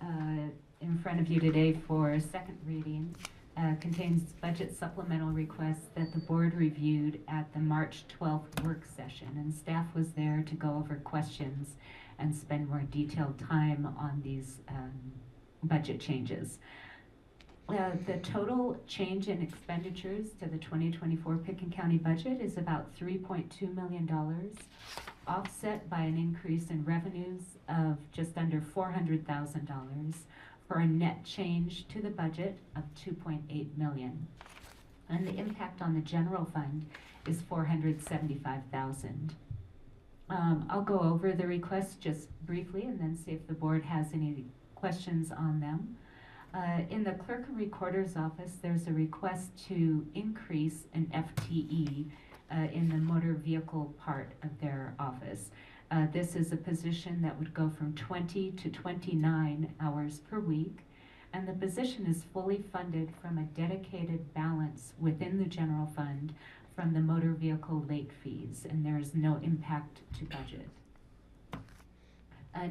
Speaker 11: in front of you today for second reading contains budget supplemental requests that the Board reviewed at the March 12th work session, and staff was there to go over questions and spend more detailed time on these budget changes. The total change in expenditures to the 2024 Pickens County budget is about $3.2 million, offset by an increase in revenues of just under $400,000 for a net change to the budget of $2.8 million. And the impact on the general fund is $475,000. I'll go over the requests just briefly and then see if the board has any questions on them. In the clerk and recorder's office, there's a request to increase an FTE in the motor vehicle part of their office. This is a position that would go from 20 to 29 hours per week, and the position is fully funded from a dedicated balance within the general fund from the motor vehicle late fees, and there is no impact to budget.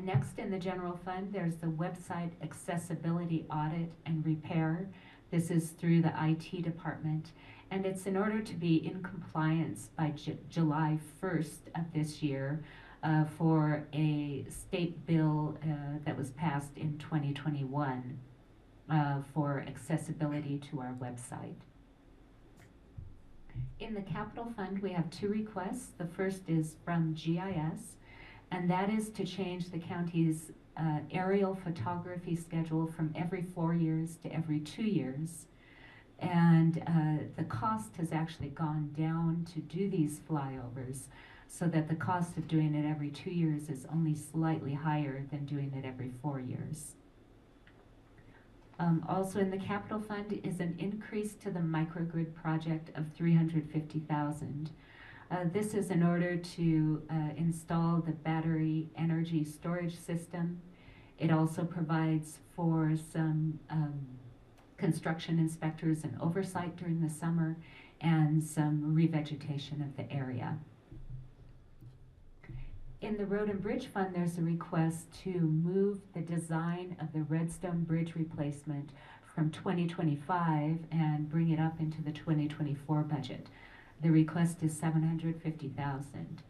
Speaker 11: Next in the general fund, there's the website accessibility audit and repair. This is through the IT department, and it's in order to be in compliance by July 1st of this year for a state bill that was passed in 2021 for accessibility to our website. In the capital fund, we have two requests. The first is from GIS, and that is to change the county's aerial photography schedule from every 4 years to every 2 years. And the cost has actually gone down to do these flyovers, so that the cost of doing it every 2 years is only slightly higher than doing it every 4 years. Also in the capital fund is an increase to the microgrid project of $350,000. This is in order to install the battery energy storage system. It also provides for some construction inspectors and oversight during the summer and some revegetation of the area. In the Road and Bridge Fund, there's a request to move the design of the Redstone Bridge replacement from 2025 and bring it up into the 2024 budget. The request is $750,000.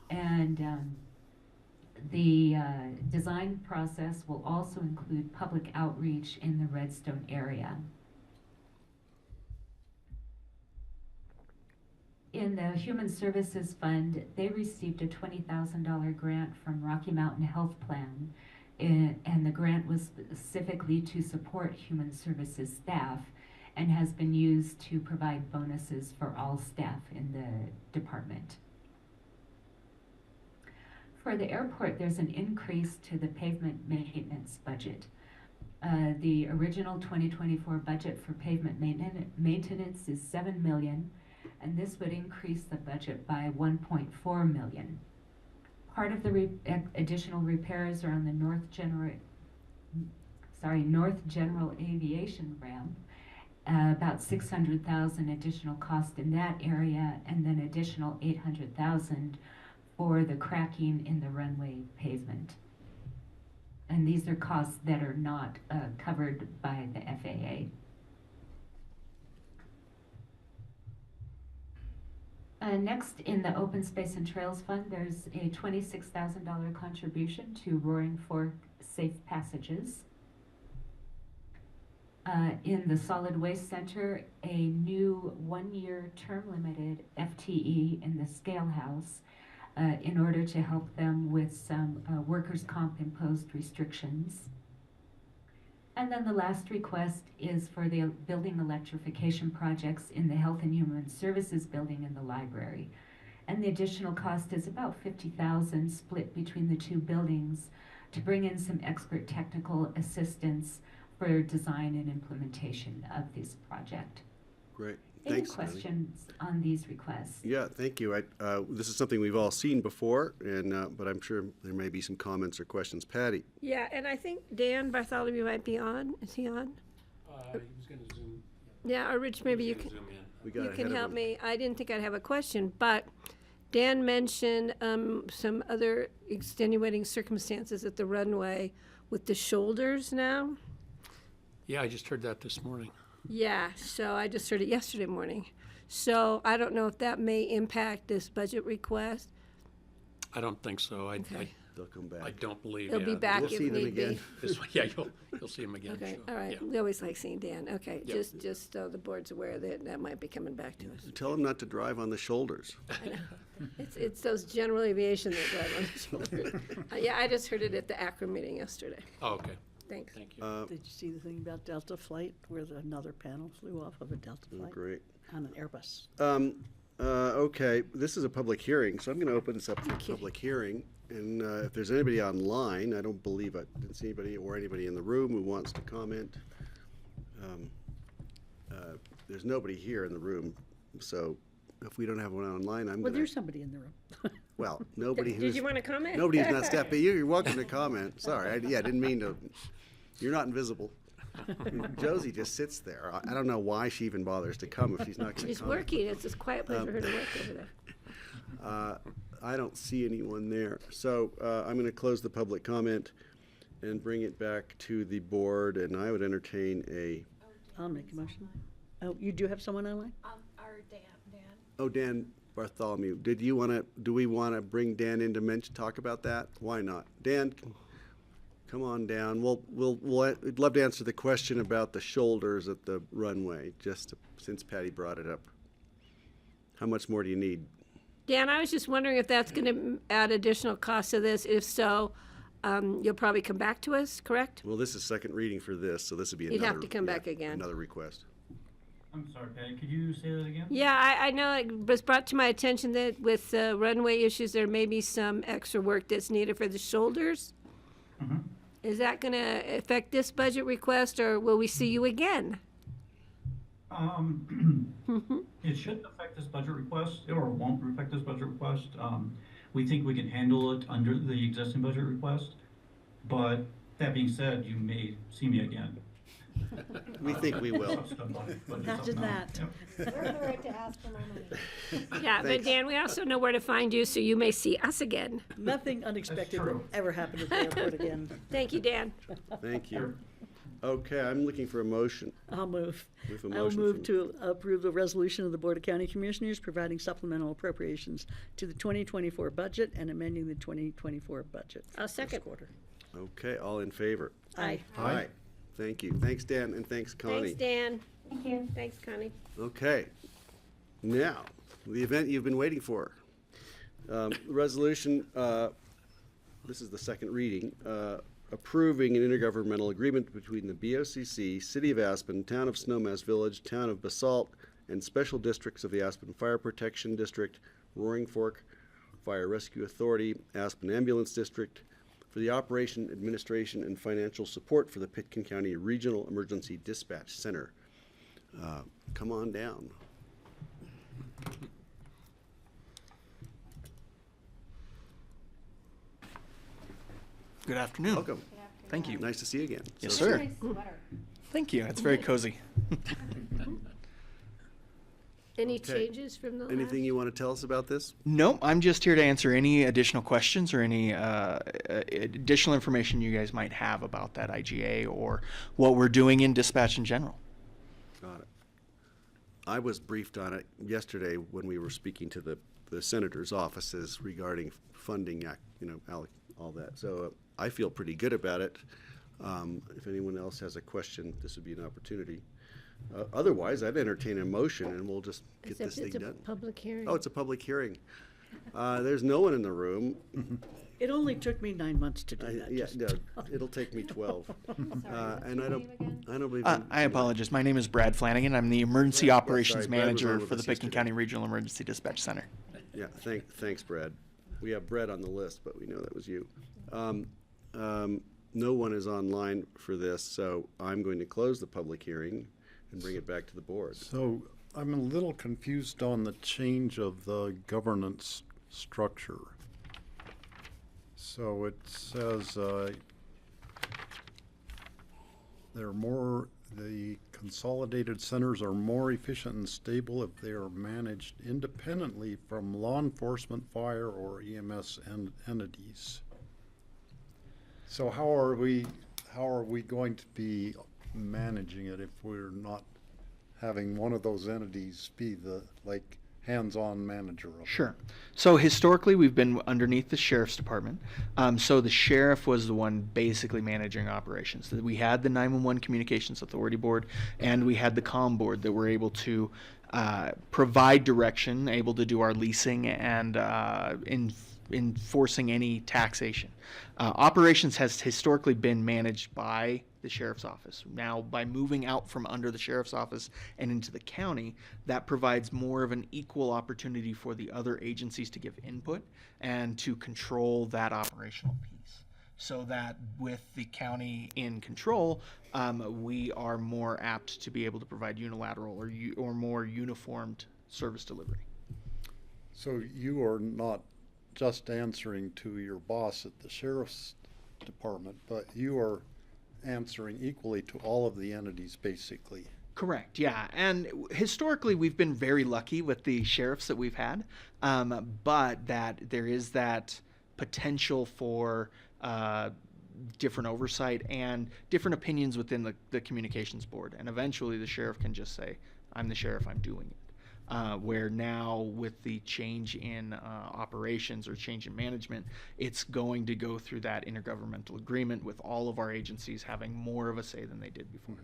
Speaker 11: And the design process will also include public outreach in the Redstone area. In the Human Services Fund, they received a $20,000 grant from Rocky Mountain Health Plan, and the grant was specifically to support human services staff and has been used to provide bonuses for all staff in the department. for the airport, there's an increase to the pavement maintenance budget. The original 2024 budget for pavement maintenance is 7 million, and this would increase the budget by 1.4 million. Part of the additional repairs are on the North General Aviation ramp, about 600,000 additional cost in that area, and then additional 800,000 for the cracking in the runway pavement. And these are costs that are not covered by the FAA. Next, in the Open Space and Trails Fund, there's a $26,000 contribution to Roaring Fork Safe Passages. In the Solid Waste Center, a new one-year term-limited FTE in the Scale House in order to help them with some workers' comp imposed restrictions. And then the last request is for the building electrification projects in the Health and Human Services building in the library. And the additional cost is about 50,000 split between the two buildings to bring in some expert technical assistance for design and implementation of this project.
Speaker 1: Great.
Speaker 11: Any
Speaker 1: Thanks, Connie.
Speaker 11: questions on these requests?
Speaker 1: Yeah, thank you. This is something we've all seen before, and but I'm sure there may be some comments or questions. Patty?
Speaker 2: Yeah, and I think Dan Bartholomew might be on. Is he on?
Speaker 3: He was going to zoom.
Speaker 2: Yeah, or Rich, maybe you
Speaker 3: He's
Speaker 2: can,
Speaker 3: gonna zoom in.
Speaker 1: We got
Speaker 2: you
Speaker 1: ahead
Speaker 2: can
Speaker 1: of
Speaker 2: help
Speaker 1: him.
Speaker 2: me. I didn't think I'd have a question, but Dan mentioned some other extenuating circumstances at the runway with the shoulders now.
Speaker 3: Yeah, I just heard that this morning.
Speaker 2: Yeah, so I just heard it yesterday morning. So I don't know if that may impact this budget request.
Speaker 3: I don't think so.
Speaker 2: Okay.
Speaker 1: They'll come back.
Speaker 3: I don't believe.
Speaker 2: They'll be back
Speaker 1: We'll
Speaker 2: if
Speaker 1: see them
Speaker 2: need be.
Speaker 1: again.
Speaker 3: Yeah, you'll see him again.
Speaker 2: Okay,
Speaker 3: sure.
Speaker 2: all right.
Speaker 3: Yeah.
Speaker 2: We always like seeing Dan. Okay,
Speaker 3: Yep.
Speaker 2: just so the board's aware that that might be coming back to us.
Speaker 1: Tell them not to drive on the shoulders.
Speaker 2: It's those general aviation that drive on the shoulder. Yeah, I just heard it at the Akron meeting yesterday.
Speaker 3: Oh, okay.
Speaker 2: Thanks.
Speaker 3: Thank you.
Speaker 4: Did you see the thing about Delta flight where another panel flew off of a Delta flight
Speaker 1: Great.
Speaker 4: on an Airbus?
Speaker 1: Okay, this is a public hearing, so I'm going to open this up for a public hearing. And if there's anybody online, I don't believe I didn't see anybody or anybody in the room who wants to comment. There's nobody here in the room, so if we don't have one online, I'm
Speaker 4: Well,
Speaker 1: going
Speaker 4: there's
Speaker 1: to,
Speaker 4: somebody in the room.
Speaker 1: well, nobody
Speaker 2: Did
Speaker 1: who's,
Speaker 2: you want to comment?
Speaker 1: nobody who's not stepping, you're welcome to comment. Sorry, I didn't mean to, you're not invisible. Josie just sits there. I don't know why she even bothers to come if she's not going to comment.
Speaker 2: She's working. It's a quiet place for her to work over there.
Speaker 1: I don't see anyone there. So I'm going to close the public comment and bring it back to the board, and I would entertain a,
Speaker 4: I'll make a motion. Oh, you do have someone online?
Speaker 12: Our Dan.
Speaker 1: oh, Dan Bartholomew. Do we want to bring Dan in to talk about that? Why not? Dan, come on down. We'd love to answer the question about the shoulders at the runway, since Patty brought it up. How much more do you need?
Speaker 2: Dan, I was just wondering if that's going to add additional cost to this. If so, you'll probably come back to us, correct?
Speaker 1: Well, this is second reading for this, so this would be
Speaker 2: You'd
Speaker 1: another.
Speaker 2: have to come back again.
Speaker 1: Another request.
Speaker 13: I'm sorry, Patty, could you say that again?
Speaker 2: Yeah, I know it was brought to my attention that with runway issues, there may be some extra work that's needed for the shoulders.
Speaker 13: Mm-hmm.
Speaker 2: Is that going to affect this budget request, or will we see you again?
Speaker 13: It shouldn't affect this budget request, or won't affect this budget request. We think we can handle it under the existing budget request, but that being said, you may see me again.
Speaker 1: We think we will.
Speaker 4: Imagine that.
Speaker 9: We're here to ask for more money.
Speaker 2: Yeah, but
Speaker 1: Thanks.
Speaker 2: Dan, we also know where to find you, so you may see us again.
Speaker 4: Nothing unexpected will
Speaker 13: true.
Speaker 4: ever happen at the airport again.
Speaker 2: Thank you, Dan.
Speaker 1: Thank you. Okay, I'm looking for a motion.
Speaker 4: I'll move.
Speaker 1: With a
Speaker 4: I'll
Speaker 1: motion
Speaker 4: move
Speaker 1: from-
Speaker 4: to approve the resolution of the Board of County Commissioners providing supplemental appropriations to the 2024 budget and amending the 2024 budget.
Speaker 2: I'll second.
Speaker 4: Quarter.
Speaker 1: Okay, all in favor?
Speaker 4: Aye.
Speaker 1: Aye. Thank you. Thanks, Dan, and thanks, Connie.
Speaker 2: Thanks, Dan.
Speaker 11: Thank you.
Speaker 2: Thanks, Connie.
Speaker 1: Okay. Now, the event you've been waiting for. Resolution, this is the second reading, approving an intergovernmental agreement between the BoCC, City of Aspen, Town of Snowmass Village, Town of Basalt, and special districts of the Aspen Fire Protection District, Roaring Fork Fire Rescue Authority, Aspen Ambulance District, for the operation, administration, and financial support for the Pitkin County Regional Emergency Dispatch Center. Come on down.
Speaker 12: Good afternoon.
Speaker 1: Welcome.
Speaker 12: Thank you.
Speaker 1: Nice to see you again.
Speaker 12: Yes,
Speaker 1: So-
Speaker 12: sir. Thank you. It's very cozy.
Speaker 2: Any
Speaker 1: Okay.
Speaker 2: changes from the last?
Speaker 1: Anything you want to tell us about this?
Speaker 12: No, I'm just here to answer any additional questions or any additional information you guys might have about that IGA or what we're doing in dispatch in general.
Speaker 1: Got it. I was briefed on it yesterday when we were speaking to the senator's offices regarding funding, all that. So I feel pretty good about it. If anyone else has a question, this would be an opportunity. Otherwise, I'd entertain a motion and we'll just get
Speaker 2: Except
Speaker 1: this thing
Speaker 2: it's a
Speaker 1: done.
Speaker 2: public hearing.
Speaker 1: Oh, it's a public hearing. There's no one in the room.
Speaker 4: It only took me 9 months to do that.
Speaker 1: Yeah,
Speaker 4: just-
Speaker 1: no, it'll take me 12. And I don't believe.
Speaker 12: I apologize. My name is Brad Flanagan. I'm the Emergency
Speaker 1: Brad, yeah,
Speaker 12: Operations
Speaker 1: sorry, Brad was
Speaker 12: Manager
Speaker 1: on with
Speaker 12: for the
Speaker 1: us
Speaker 12: Pitkin
Speaker 1: yesterday.
Speaker 12: County Regional Emergency Dispatch Center.
Speaker 1: Yeah, thanks, Brad. We have Brad on the list, but we know that was you. No one is online for this, so I'm going to close the public hearing and bring it back to the board.
Speaker 5: So I'm a little confused on the change of the governance structure. So it says, the consolidated centers are more efficient and stable if they are managed independently from law enforcement, fire, or EMS entities. So how are we going to be managing it if we're not having one of those entities be the, hands-on manager of it?
Speaker 12: Sure. So historically, we've been underneath the sheriff's department. So the sheriff was the one basically managing operations. We had the 911 Communications Authority Board, and we had the COM Board that were able to provide direction, able to do our leasing and enforcing any taxation. Operations has historically been managed by the sheriff's office. Now, by moving out from under the sheriff's office and into the county, that provides more of an equal opportunity for the other agencies to give input and to control that operational piece. So that with the county in control, we are more apt to be able to provide unilateral or more uniformed service delivery.
Speaker 5: So you are not just answering to your boss at the sheriff's department, but you are answering equally to all of the entities, basically.
Speaker 12: Correct, yeah. And historically, we've been very lucky with the sheriffs that we've had, but that there is that potential for different oversight and different opinions within the communications board. And eventually, the sheriff can just say, I'm the sheriff, I'm doing it. Where now with the change in operations or change in management, it's going to go through that intergovernmental agreement with all of our agencies having more of a say than they did before.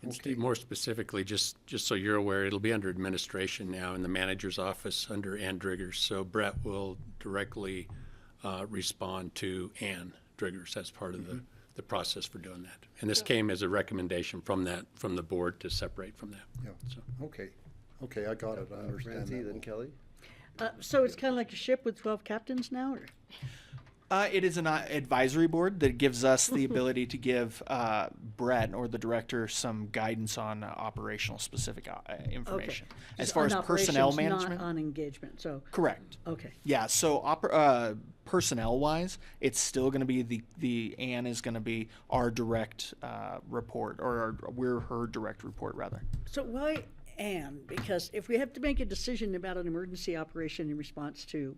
Speaker 3: And Steve, more specifically, just so you're aware, it'll be under administration now in the manager's office under Ann Driggers. So Brett will directly respond to Ann Driggers as part of the process for doing that. And this came as a recommendation from the board to separate from that.
Speaker 5: Yeah.
Speaker 3: So.
Speaker 5: Okay, I got it, I understand
Speaker 1: Francie,
Speaker 5: that.
Speaker 1: then Kelly?
Speaker 4: So it's kind of like a ship with 12 captains now, or?
Speaker 12: It is an advisory board that gives us the ability to give Brett or the director some guidance on operational specific information. As
Speaker 4: Just
Speaker 12: far
Speaker 4: on
Speaker 12: as personnel
Speaker 4: operations,
Speaker 12: management.
Speaker 4: Not on engagement, so.
Speaker 12: Correct.
Speaker 4: Okay.
Speaker 12: Yeah, so personnel-wise, it's still going to be the Ann is going to be our direct report, or we're her direct report, rather.
Speaker 4: So why Ann? Because if we have to make a decision about an emergency operation in response to,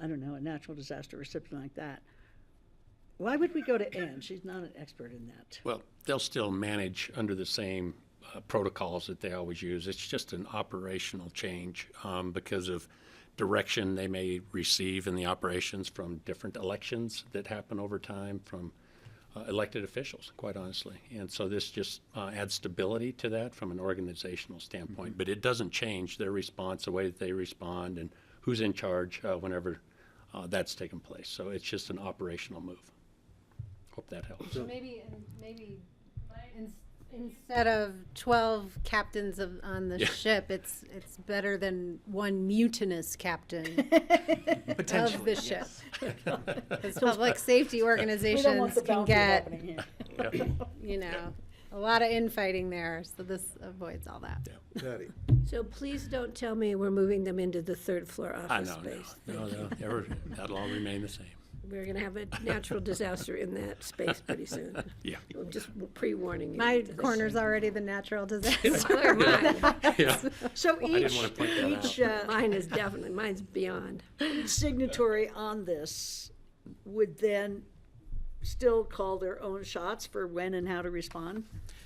Speaker 4: I don't know, a natural disaster or something like that, why would we go to Ann? She's not an expert in that.
Speaker 3: Well, they'll still manage under the same protocols that they always use. It's just an operational change because of direction they may receive in the operations from different elections that happen over time from elected officials, quite honestly. And so this just adds stability to that from an organizational standpoint. But it doesn't change their response, the way that they respond, and who's in charge whenever that's taken place. So it's just an operational move. Hope that helps.
Speaker 9: So maybe Instead of 12 captains on the ship, it's better than one mutinous captain of the ship. Because public safety organizations can get, you know, a lot of infighting there, so this avoids all that.
Speaker 1: Patty?
Speaker 2: So please don't tell me we're moving them into the third floor office space.
Speaker 3: No, that'll all remain the same.
Speaker 2: We're gonna have a natural disaster in that space pretty soon.
Speaker 3: Yeah.
Speaker 2: I'm just pre-warning you.
Speaker 9: My corner's already the natural disaster.
Speaker 2: So are mine.
Speaker 3: Yeah.
Speaker 4: So
Speaker 3: I didn't
Speaker 4: each,
Speaker 3: want to point that
Speaker 4: each
Speaker 2: Mine is definitely, mine's beyond.
Speaker 4: signatory on this would then still call their own shots for when and how to respond?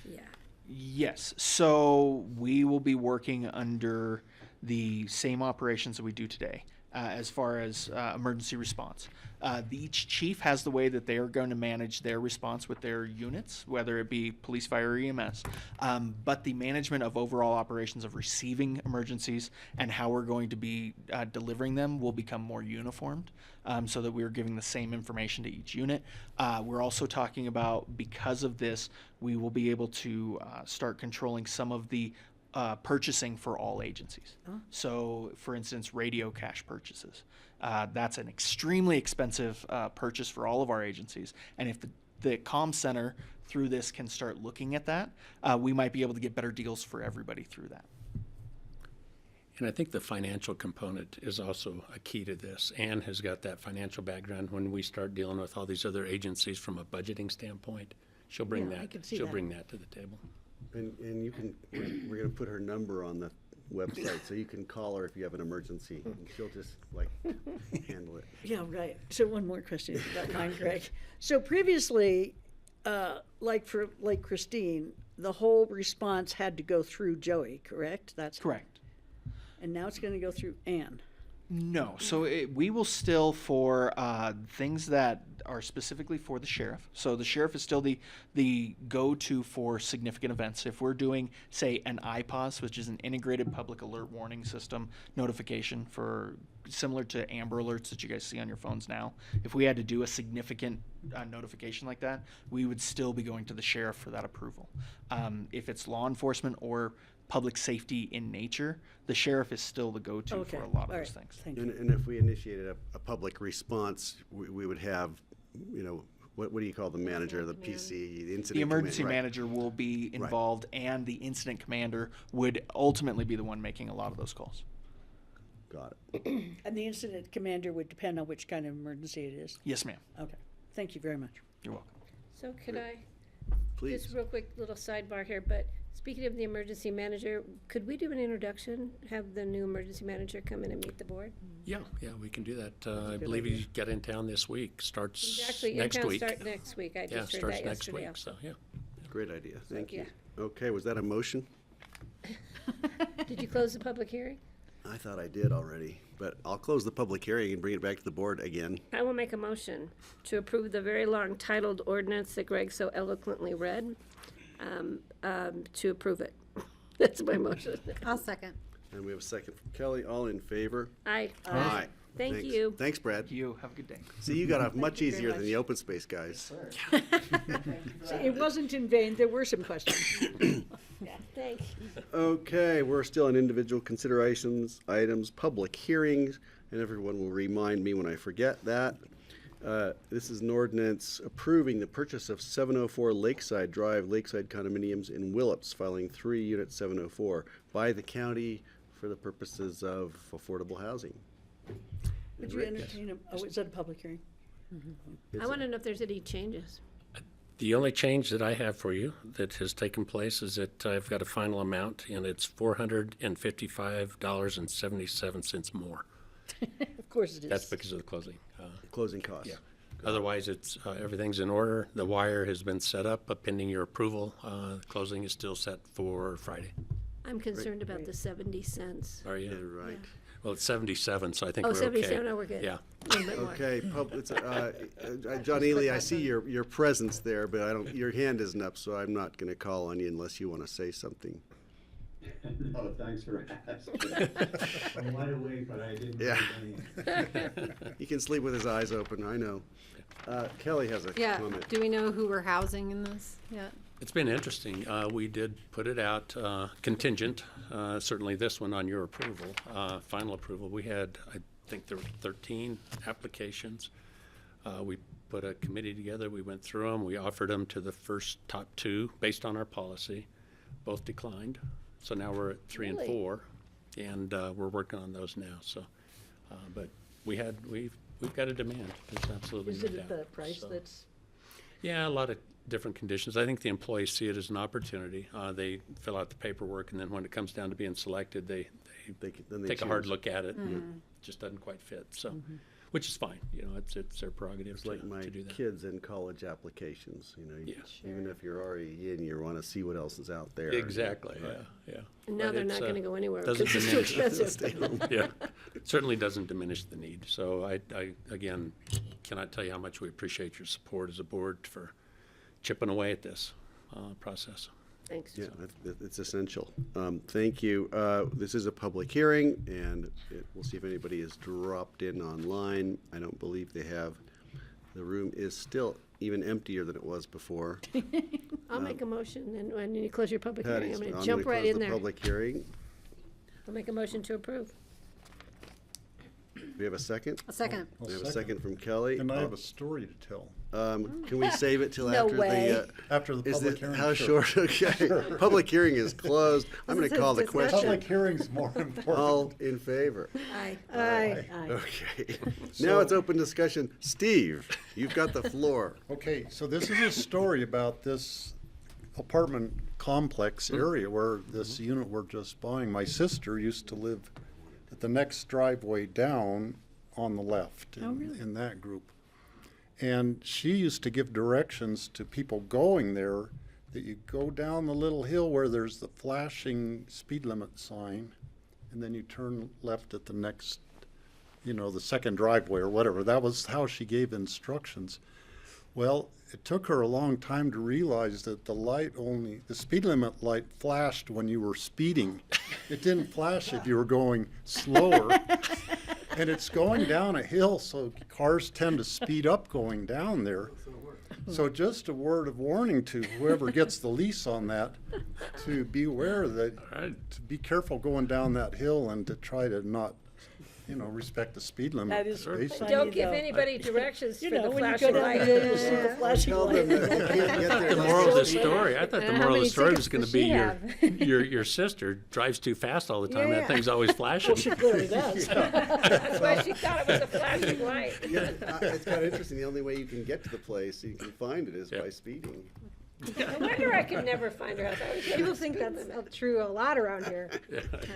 Speaker 2: Yeah.
Speaker 12: Yes. So we will be working under the same operations that we do today as far as emergency response. Each chief has the way that they are going to manage their response with their units, whether it be police, fire, or EMS. But the management of overall operations of receiving emergencies and how we're going to be delivering them will become more uniformed, so that we're giving the same information to each unit. We're also talking about, because of this, we will be able to start controlling some of the purchasing for all agencies. So, for instance, radio cash purchases. That's an extremely expensive purchase for all of our agencies. And if the comm center through this can start looking at that, we might be able to get better deals for everybody through that.
Speaker 3: And I think the financial component is also a key to this. Anne has got that financial background. When we start dealing with all these other agencies from a budgeting standpoint, she'll bring
Speaker 4: Yeah, I can see
Speaker 3: she'll
Speaker 4: that.
Speaker 3: bring that to the table.
Speaker 1: And you can, we're gonna put her number on the website, so you can call her if you have an emergency, and she'll just like handle it.
Speaker 4: Yeah, right. So one more question, if you don't mind, Greg. So previously, like for Lake Christine, the whole response had to go through Joey, correct? That's
Speaker 12: Correct.
Speaker 4: And now it's going to go through Ann.
Speaker 12: No, so we will still, for things that are specifically for the sheriff. So the sheriff is still the go-to for significant events. If we're doing, say, an IPOS, which is an integrated public alert warning system notification, for similar to Amber Alerts that you guys see on your phones now. If we had to do a significant notification like that, we would still be going to the sheriff for that approval. If it's law enforcement or public safety in nature, the sheriff is still the go-to
Speaker 4: Okay.
Speaker 12: for a lot of
Speaker 4: All
Speaker 12: those
Speaker 4: right.
Speaker 12: things.
Speaker 4: Thank you.
Speaker 1: And if we initiated a public response, we would have, you know, what do you call the manager, the PC, the incident
Speaker 12: The emergency
Speaker 1: command, right.
Speaker 12: manager will be involved, and the incident commander would ultimately be the one making a lot of those calls.
Speaker 1: Got it.
Speaker 4: And the incident commander would depend on which kind of emergency it is?
Speaker 12: Yes, ma'am.
Speaker 4: Okay. Thank you very much.
Speaker 12: You're welcome.
Speaker 2: So could I,
Speaker 1: Please.
Speaker 2: just real quick little sidebar here, but speaking of the emergency manager, could we do an introduction? Have the new emergency manager come in and meet the board?
Speaker 3: Yeah, we can do that. I believe he's got in town this week. Starts
Speaker 2: He's actually in
Speaker 3: next
Speaker 2: town
Speaker 3: week.
Speaker 2: start next week. I
Speaker 3: Yeah,
Speaker 2: just heard
Speaker 3: starts
Speaker 2: that
Speaker 3: next
Speaker 2: yesterday
Speaker 3: week. So
Speaker 2: also.
Speaker 3: yeah.
Speaker 1: Great idea. Thank you.
Speaker 2: yeah.
Speaker 1: Okay, was that a motion?
Speaker 2: Did you close the public hearing?
Speaker 1: I thought I did already, but I'll close the public hearing and bring it back to the board again.
Speaker 2: I will make a motion to approve the very long titled ordinance that Greg so eloquently read, to approve it. That's my motion.
Speaker 9: I'll second.
Speaker 1: And we have a second from Kelly. All in favor?
Speaker 2: Aye.
Speaker 1: Aye.
Speaker 2: Thank
Speaker 1: Thanks.
Speaker 2: you.
Speaker 1: Thanks, Brad.
Speaker 12: You have a good day.
Speaker 1: See, you got off much
Speaker 4: you very
Speaker 1: easier than
Speaker 4: much.
Speaker 1: the open space guys.
Speaker 4: See, it wasn't in vain. There were some questions.
Speaker 2: Yeah, thanks.
Speaker 1: Okay, we're still on individual considerations, items, public hearings, and everyone will remind me when I forget that. This is an ordinance approving the purchase of 704 Lakeside Drive, Lakeside condominiums in Willops, filing 3 Unit 704 by the county for the purposes of affordable housing.
Speaker 4: Would you entertain is that a public hearing?
Speaker 2: I want to know if there's any changes.
Speaker 3: The only change that I have for you that has taken place is that I've got a final amount, and it's $455.77 more.
Speaker 4: Of course it is.
Speaker 3: That's because of the closing.
Speaker 1: Closing costs.
Speaker 3: Yeah. Otherwise, it's everything's in order. The wire has been set up, pending your approval. Closing is still set for Friday.
Speaker 2: I'm concerned about the 70 cents.
Speaker 3: Are you?
Speaker 1: Yeah, right.
Speaker 3: Well, it's 77, so I think
Speaker 2: Oh,
Speaker 3: we're okay.
Speaker 2: 77, oh, we're good.
Speaker 3: Yeah.
Speaker 2: A little bit more.
Speaker 1: Okay, John Ely, I see your presence there, but your hand isn't up, so I'm not going to call on you unless you want to say something.
Speaker 14: No, thanks for asking. I'm wide awake, but I didn't.
Speaker 1: Yeah.
Speaker 14: Really
Speaker 1: He can sleep with his eyes open, I know. Kelly has a
Speaker 9: Yeah,
Speaker 1: comment.
Speaker 9: do we know who we're housing in this yet?
Speaker 3: It's been interesting. We did put it out contingent, certainly this one on your approval, final approval. We had, I think there were 13 applications. We put a committee together. We went through them. We offered them to the first top 2 based on our policy. Both declined. So now we're at 3 and
Speaker 2: Really?
Speaker 3: 4, and we're working on those now. So, but we've got a demand. There's absolutely
Speaker 4: Is
Speaker 3: no
Speaker 4: it at
Speaker 3: doubt.
Speaker 4: the price
Speaker 3: So,
Speaker 4: that's,
Speaker 3: yeah, a lot of different conditions. I think the employees see it as an opportunity. They fill out the paperwork, and then when it comes down to being selected, they
Speaker 1: Then they
Speaker 3: take a hard
Speaker 1: choose.
Speaker 3: look at it, and it just doesn't quite fit. So, which is fine. You know, it's their prerogative
Speaker 1: It's like my
Speaker 3: to do that.
Speaker 1: kids in college applications, you know,
Speaker 3: Yeah.
Speaker 1: even if you're already in, you want to see what else is out there.
Speaker 3: Exactly.
Speaker 1: Right.
Speaker 3: Yeah.
Speaker 2: And now
Speaker 3: But
Speaker 2: they're
Speaker 3: it's,
Speaker 2: not gonna go anywhere
Speaker 3: doesn't
Speaker 2: because it's too
Speaker 3: diminish-
Speaker 2: expensive.
Speaker 3: Yeah, it certainly doesn't diminish the need. So I again cannot tell you how much we appreciate your support as a board for chipping away at this process.
Speaker 2: Thanks.
Speaker 1: Yeah, it's essential. Thank you. This is a public hearing, and we'll see if anybody has dropped in online. I don't believe they have. The room is still even emptier than it was before.
Speaker 2: I'll make a motion, and when you close your public hearing,
Speaker 1: Patty's,
Speaker 2: I'm
Speaker 1: I'm
Speaker 2: gonna
Speaker 1: going
Speaker 2: jump
Speaker 1: to
Speaker 2: right
Speaker 1: close
Speaker 2: in
Speaker 1: the
Speaker 2: there.
Speaker 1: public hearing.
Speaker 2: I'll make a motion to approve.
Speaker 1: We have a second?
Speaker 9: A second.
Speaker 1: We have a second from Kelly.
Speaker 5: And I have a story to tell.
Speaker 1: Can we save it till
Speaker 2: No
Speaker 1: after
Speaker 2: way.
Speaker 1: the?
Speaker 5: After the
Speaker 1: Is
Speaker 5: public
Speaker 1: it,
Speaker 5: hearing.
Speaker 1: how
Speaker 5: sure.
Speaker 1: short? Okay. Public hearing is closed. I'm going
Speaker 2: This
Speaker 1: to
Speaker 2: is
Speaker 1: call the
Speaker 2: discussion.
Speaker 1: question.
Speaker 5: Public hearing's more important.
Speaker 1: All in favor?
Speaker 2: Aye.
Speaker 9: Aye.
Speaker 1: Okay. Now it's open discussion. Steve, you've got the floor.
Speaker 5: Okay, so this is a story about this apartment complex area where this unit we're just buying. My sister used to live at the next driveway down on the left in that group. And she used to give directions to people going there that you go down the little hill where there's the flashing speed limit sign, and then you turn left at the next, you know, the second driveway or whatever. That was how she gave instructions. Well, it took her a long time to realize that the speed limit light flashed when you were speeding. It didn't flash if you were going slower. And it's going down a hill, so cars tend to speed up going down there. So just a word of warning to whoever gets the lease on that, to be aware that, to be careful going down that hill and to try to not, you know, respect the speed limit.
Speaker 4: That is
Speaker 5: basically.
Speaker 4: funny.
Speaker 2: Don't give
Speaker 4: though.
Speaker 2: anybody directions
Speaker 4: you
Speaker 2: for
Speaker 4: know,
Speaker 2: the
Speaker 4: when you go
Speaker 2: flashing
Speaker 4: down
Speaker 2: light.
Speaker 4: the hill, you see the flashing
Speaker 1: Tell them
Speaker 4: light.
Speaker 1: that they can't get there.
Speaker 3: The moral of the story, I thought the
Speaker 2: How
Speaker 3: moral of
Speaker 2: many
Speaker 3: the story was
Speaker 2: tickets
Speaker 3: going to
Speaker 2: does
Speaker 3: be
Speaker 2: she
Speaker 3: your,
Speaker 2: have?
Speaker 3: your sister drives too fast all the time.
Speaker 2: Yeah.
Speaker 3: That thing's always flashing.
Speaker 4: She clearly does.
Speaker 2: That's why she thought it was a flashing light.
Speaker 1: Yeah, it's kind of interesting. The only way you can get to the place, you can find it, is by speeding.
Speaker 2: No wonder I could never find her house. I always get
Speaker 9: People
Speaker 2: the
Speaker 9: think
Speaker 2: speed
Speaker 9: that's
Speaker 2: limit.
Speaker 9: true a lot around here.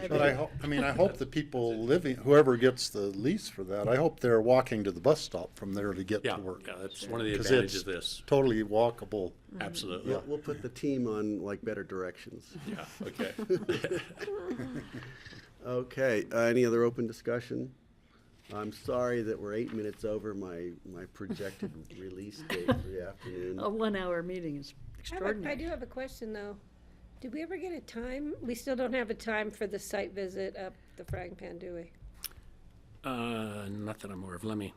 Speaker 5: But I hope the people living, whoever gets the lease for that, I hope they're walking to the bus stop from there to get
Speaker 3: Yeah,
Speaker 5: to work.
Speaker 3: yeah, that's one of the
Speaker 5: 'Cause
Speaker 3: advantages
Speaker 5: it's
Speaker 3: of this.
Speaker 5: Totally walkable.
Speaker 3: Absolutely.
Speaker 1: We'll put the team on like better directions.
Speaker 3: Yeah, okay.
Speaker 1: Okay, any other open discussion? I'm sorry that we're 8 minutes over my projected release date for the afternoon.
Speaker 4: A 1 hour meeting is
Speaker 2: I
Speaker 4: extraordinary.
Speaker 2: do have a question, though. Did we ever get a time? We still don't have a time for the site visit up the frying pan, do we?
Speaker 3: Not that I'm aware of. Let me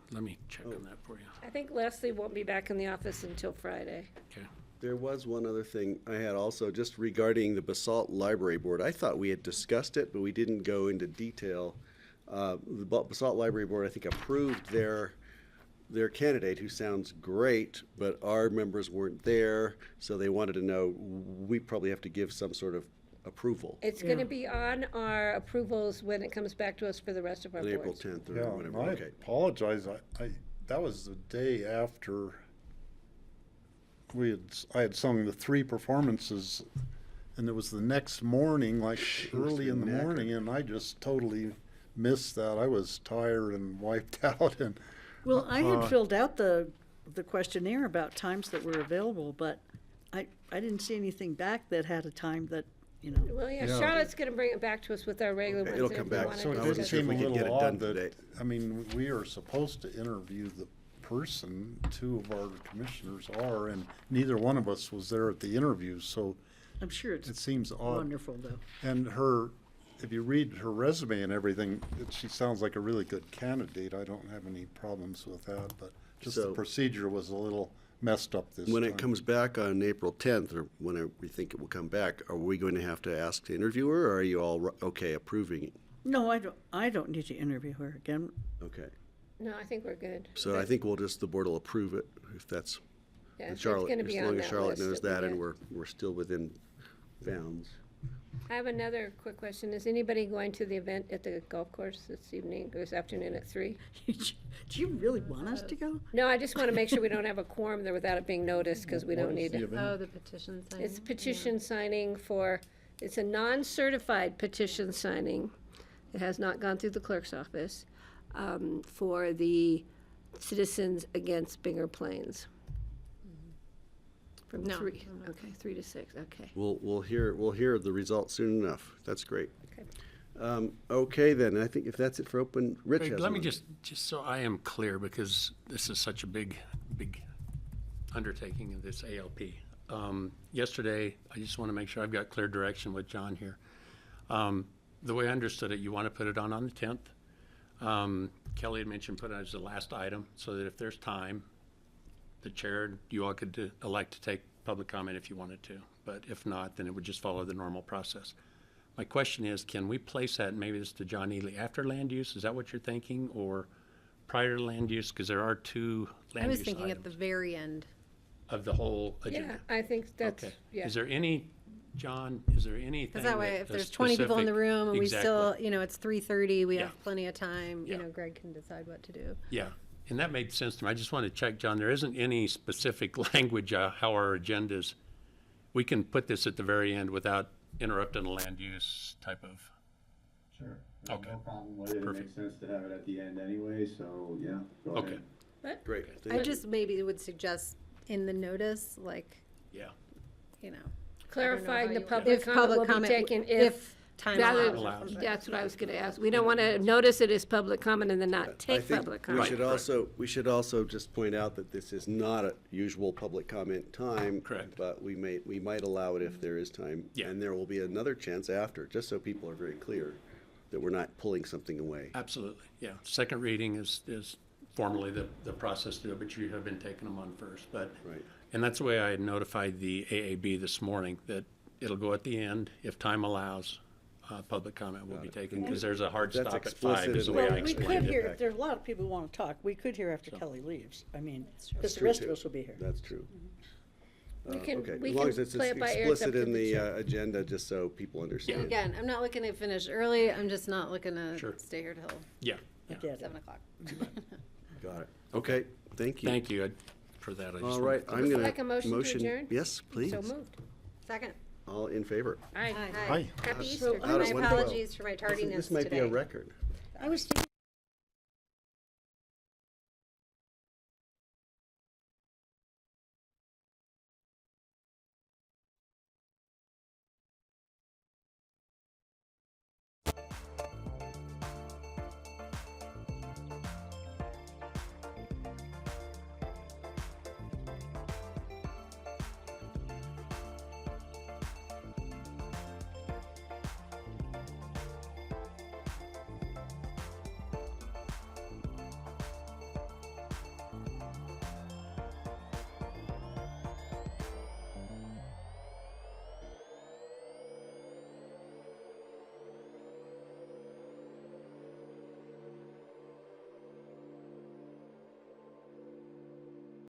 Speaker 3: check on that for you.
Speaker 2: I think Leslie won't be back in the office until Friday.
Speaker 3: Okay.
Speaker 1: There was one other thing I had also, just regarding the Basalt Library Board. I thought we had discussed it, but we didn't go into detail. The Basalt Library Board, I think, approved their candidate, who sounds great, but our members weren't there, so they wanted to know, we probably have to give some sort of approval
Speaker 2: It's gonna be on our approvals when it comes back to us for the rest of our
Speaker 1: on April
Speaker 2: boards.
Speaker 1: 10th
Speaker 5: Yeah,
Speaker 1: or whatever.
Speaker 5: I
Speaker 1: Okay.
Speaker 5: apologize. That was the day after I had sung the 3 performances, and it was the next morning, like early in the
Speaker 1: knackered.
Speaker 5: morning, and I just totally missed that. I was tired and wiped out, and
Speaker 4: Well, I had filled out the questionnaire about times that were available, but I didn't see anything back that had a time that, you know.
Speaker 2: Well, yeah,
Speaker 5: Yeah.
Speaker 2: Charlotte's gonna bring it back to us with our regular
Speaker 1: Okay,
Speaker 2: ones.
Speaker 1: it'll
Speaker 2: and
Speaker 1: come
Speaker 2: if we
Speaker 1: back.
Speaker 2: wanna
Speaker 5: so it
Speaker 1: I
Speaker 5: did
Speaker 1: wasn't
Speaker 2: discuss
Speaker 1: sure if
Speaker 5: seem
Speaker 1: we
Speaker 5: a
Speaker 1: could
Speaker 5: little
Speaker 1: get it done
Speaker 5: odd that,
Speaker 1: today.
Speaker 5: I mean, we are supposed to interview the person, 2 of our commissioners are, and neither one of us was there at the interview, so
Speaker 4: I'm sure
Speaker 5: it
Speaker 4: it's
Speaker 5: seems odd.
Speaker 4: wonderful, though.
Speaker 5: And if you read her resume and everything, she sounds like a really good candidate. I don't have any problems with that, but just the
Speaker 1: So-
Speaker 5: procedure was a little messed up this
Speaker 1: When
Speaker 5: time.
Speaker 1: it comes back on April 10th, or whenever we think it will come back, are we going to have to ask the interviewer, or are you all okay approving it?
Speaker 4: No, I don't need to interview her again.
Speaker 1: Okay.
Speaker 2: No, I think we're good.
Speaker 1: So I think the board will approve it if that's,
Speaker 2: Yeah,
Speaker 1: and
Speaker 2: it's
Speaker 1: Charlotte,
Speaker 2: gonna
Speaker 1: as
Speaker 2: be
Speaker 1: long
Speaker 2: on
Speaker 1: as
Speaker 2: that
Speaker 1: Charlotte
Speaker 2: list
Speaker 1: knows
Speaker 2: that we
Speaker 1: that and
Speaker 2: get.
Speaker 1: we're still within bounds.
Speaker 2: I have another quick question. Is anybody going to the event at the golf course this evening, this afternoon at 3?
Speaker 4: Do you really want us to go?
Speaker 2: No, I just want to make sure we don't have a quorum there without it being noticed, because we don't need it.
Speaker 9: Oh, the petition signing.
Speaker 2: It's petition signing for, it's a non-certified petition signing. It has not gone through the clerk's office, for the Citizens Against Bigger Planes. From
Speaker 9: No.
Speaker 2: 3, okay, 3 to 6, okay.
Speaker 1: We'll hear the results soon enough. That's great.
Speaker 2: Okay.
Speaker 1: Okay, then, I think if that's it for open, Rich
Speaker 3: Greg,
Speaker 1: has
Speaker 3: let me
Speaker 1: one.
Speaker 3: just so I am clear, because this is such a big undertaking of this ALP. Yesterday, I just want to make sure I've got clear direction with John here. The way I understood it, you want to put it on the 10th. Kelly had mentioned put it as the last item, so that if there's time, the chair, you all could elect to take public comment if you wanted to. But if not, then it would just follow the normal process. My question is, can we place that, maybe this is to John Ely, after land use? Is that what you're thinking? Or prior to land use? Because there are 2 land
Speaker 9: I
Speaker 3: use
Speaker 9: was thinking at the
Speaker 3: items
Speaker 9: very end.
Speaker 3: of the whole
Speaker 2: Yeah,
Speaker 3: agenda.
Speaker 2: I think that's,
Speaker 3: Okay.
Speaker 2: yeah.
Speaker 3: Is there any, John, is there anything
Speaker 9: Because that way,
Speaker 3: that
Speaker 9: if
Speaker 3: a
Speaker 9: there's 20 people in the
Speaker 3: specific-
Speaker 9: room and we still,
Speaker 3: Exactly.
Speaker 9: it's 3:30, we
Speaker 3: Yeah.
Speaker 9: have plenty of time,
Speaker 3: Yeah.
Speaker 9: Greg can decide what to do.
Speaker 3: Yeah, and that made sense to me. I just want to check, John, there isn't any specific language how our agendas, we can put this at the very end without interrupting a land use type of,
Speaker 14: Sure. There's
Speaker 3: Okay.
Speaker 14: no problem with it. It
Speaker 3: Perfect.
Speaker 14: makes sense to have it at the end anyway, so yeah, go
Speaker 3: okay,
Speaker 14: ahead.
Speaker 1: Great.
Speaker 9: I just maybe would suggest in the notice, like,
Speaker 3: yeah.
Speaker 2: Clarifying the
Speaker 9: you-
Speaker 2: public
Speaker 9: if
Speaker 2: comment
Speaker 9: public
Speaker 2: will be
Speaker 9: comment
Speaker 2: taken
Speaker 9: if time
Speaker 2: rather-
Speaker 3: allows.
Speaker 2: That's what I was gonna ask. We don't wanna notice it as public comment and then not
Speaker 1: I
Speaker 2: take
Speaker 1: think
Speaker 2: public
Speaker 1: we
Speaker 2: comment.
Speaker 1: should we should also just point out that this is not a usual public comment time.
Speaker 3: Correct.
Speaker 1: But we might allow it if there is time.
Speaker 3: Yeah.
Speaker 1: And there will be another chance after, just so people are very clear that we're not pulling something away.
Speaker 3: Absolutely, yeah. Second reading is formally the process to do it, but you have been taking them on first. But
Speaker 1: Right.
Speaker 3: And that's the way I had notified the AAB this morning, that it'll go at the end. If time allows, public comment will be taken, because there's a hard
Speaker 1: That's
Speaker 3: stop at
Speaker 1: explicit
Speaker 3: 5, is the
Speaker 1: in
Speaker 3: way
Speaker 1: the-
Speaker 3: I
Speaker 4: Well, we
Speaker 3: explained
Speaker 4: could
Speaker 3: it.
Speaker 4: hear, if there's a lot of people who want to talk, we could hear after Kelly leaves. I mean, because the
Speaker 1: true,
Speaker 4: rest of
Speaker 1: too.
Speaker 4: us will be here.
Speaker 1: That's true.
Speaker 2: We can-
Speaker 1: Okay,
Speaker 2: we
Speaker 1: as long
Speaker 2: can
Speaker 1: as it's
Speaker 2: play it by ear, it's up
Speaker 1: explicit
Speaker 2: to
Speaker 1: in
Speaker 2: the
Speaker 1: the
Speaker 2: chair.
Speaker 1: agenda, just so people understand.
Speaker 9: Again, I'm not looking to finish early, I'm just not looking
Speaker 3: Sure.
Speaker 9: to stay here till
Speaker 3: Yeah,
Speaker 4: I get it.
Speaker 9: 7:00.
Speaker 1: Got it. Okay, thank you.
Speaker 3: thank you for that. I just
Speaker 1: All
Speaker 3: wanted
Speaker 1: right,
Speaker 3: to-
Speaker 1: I'm
Speaker 2: Would you
Speaker 1: gonna.
Speaker 2: like a motion to adjourn?
Speaker 1: Yes, please.
Speaker 2: So moved.
Speaker 9: Second.
Speaker 1: All in favor?
Speaker 2: Aye.
Speaker 5: Hi.
Speaker 2: Happy
Speaker 1: Out
Speaker 2: Easter.
Speaker 1: of
Speaker 9: My
Speaker 1: 112.
Speaker 9: apologies for my tardiness
Speaker 1: This might be a
Speaker 9: today.
Speaker 1: record.
Speaker 4: I was thinking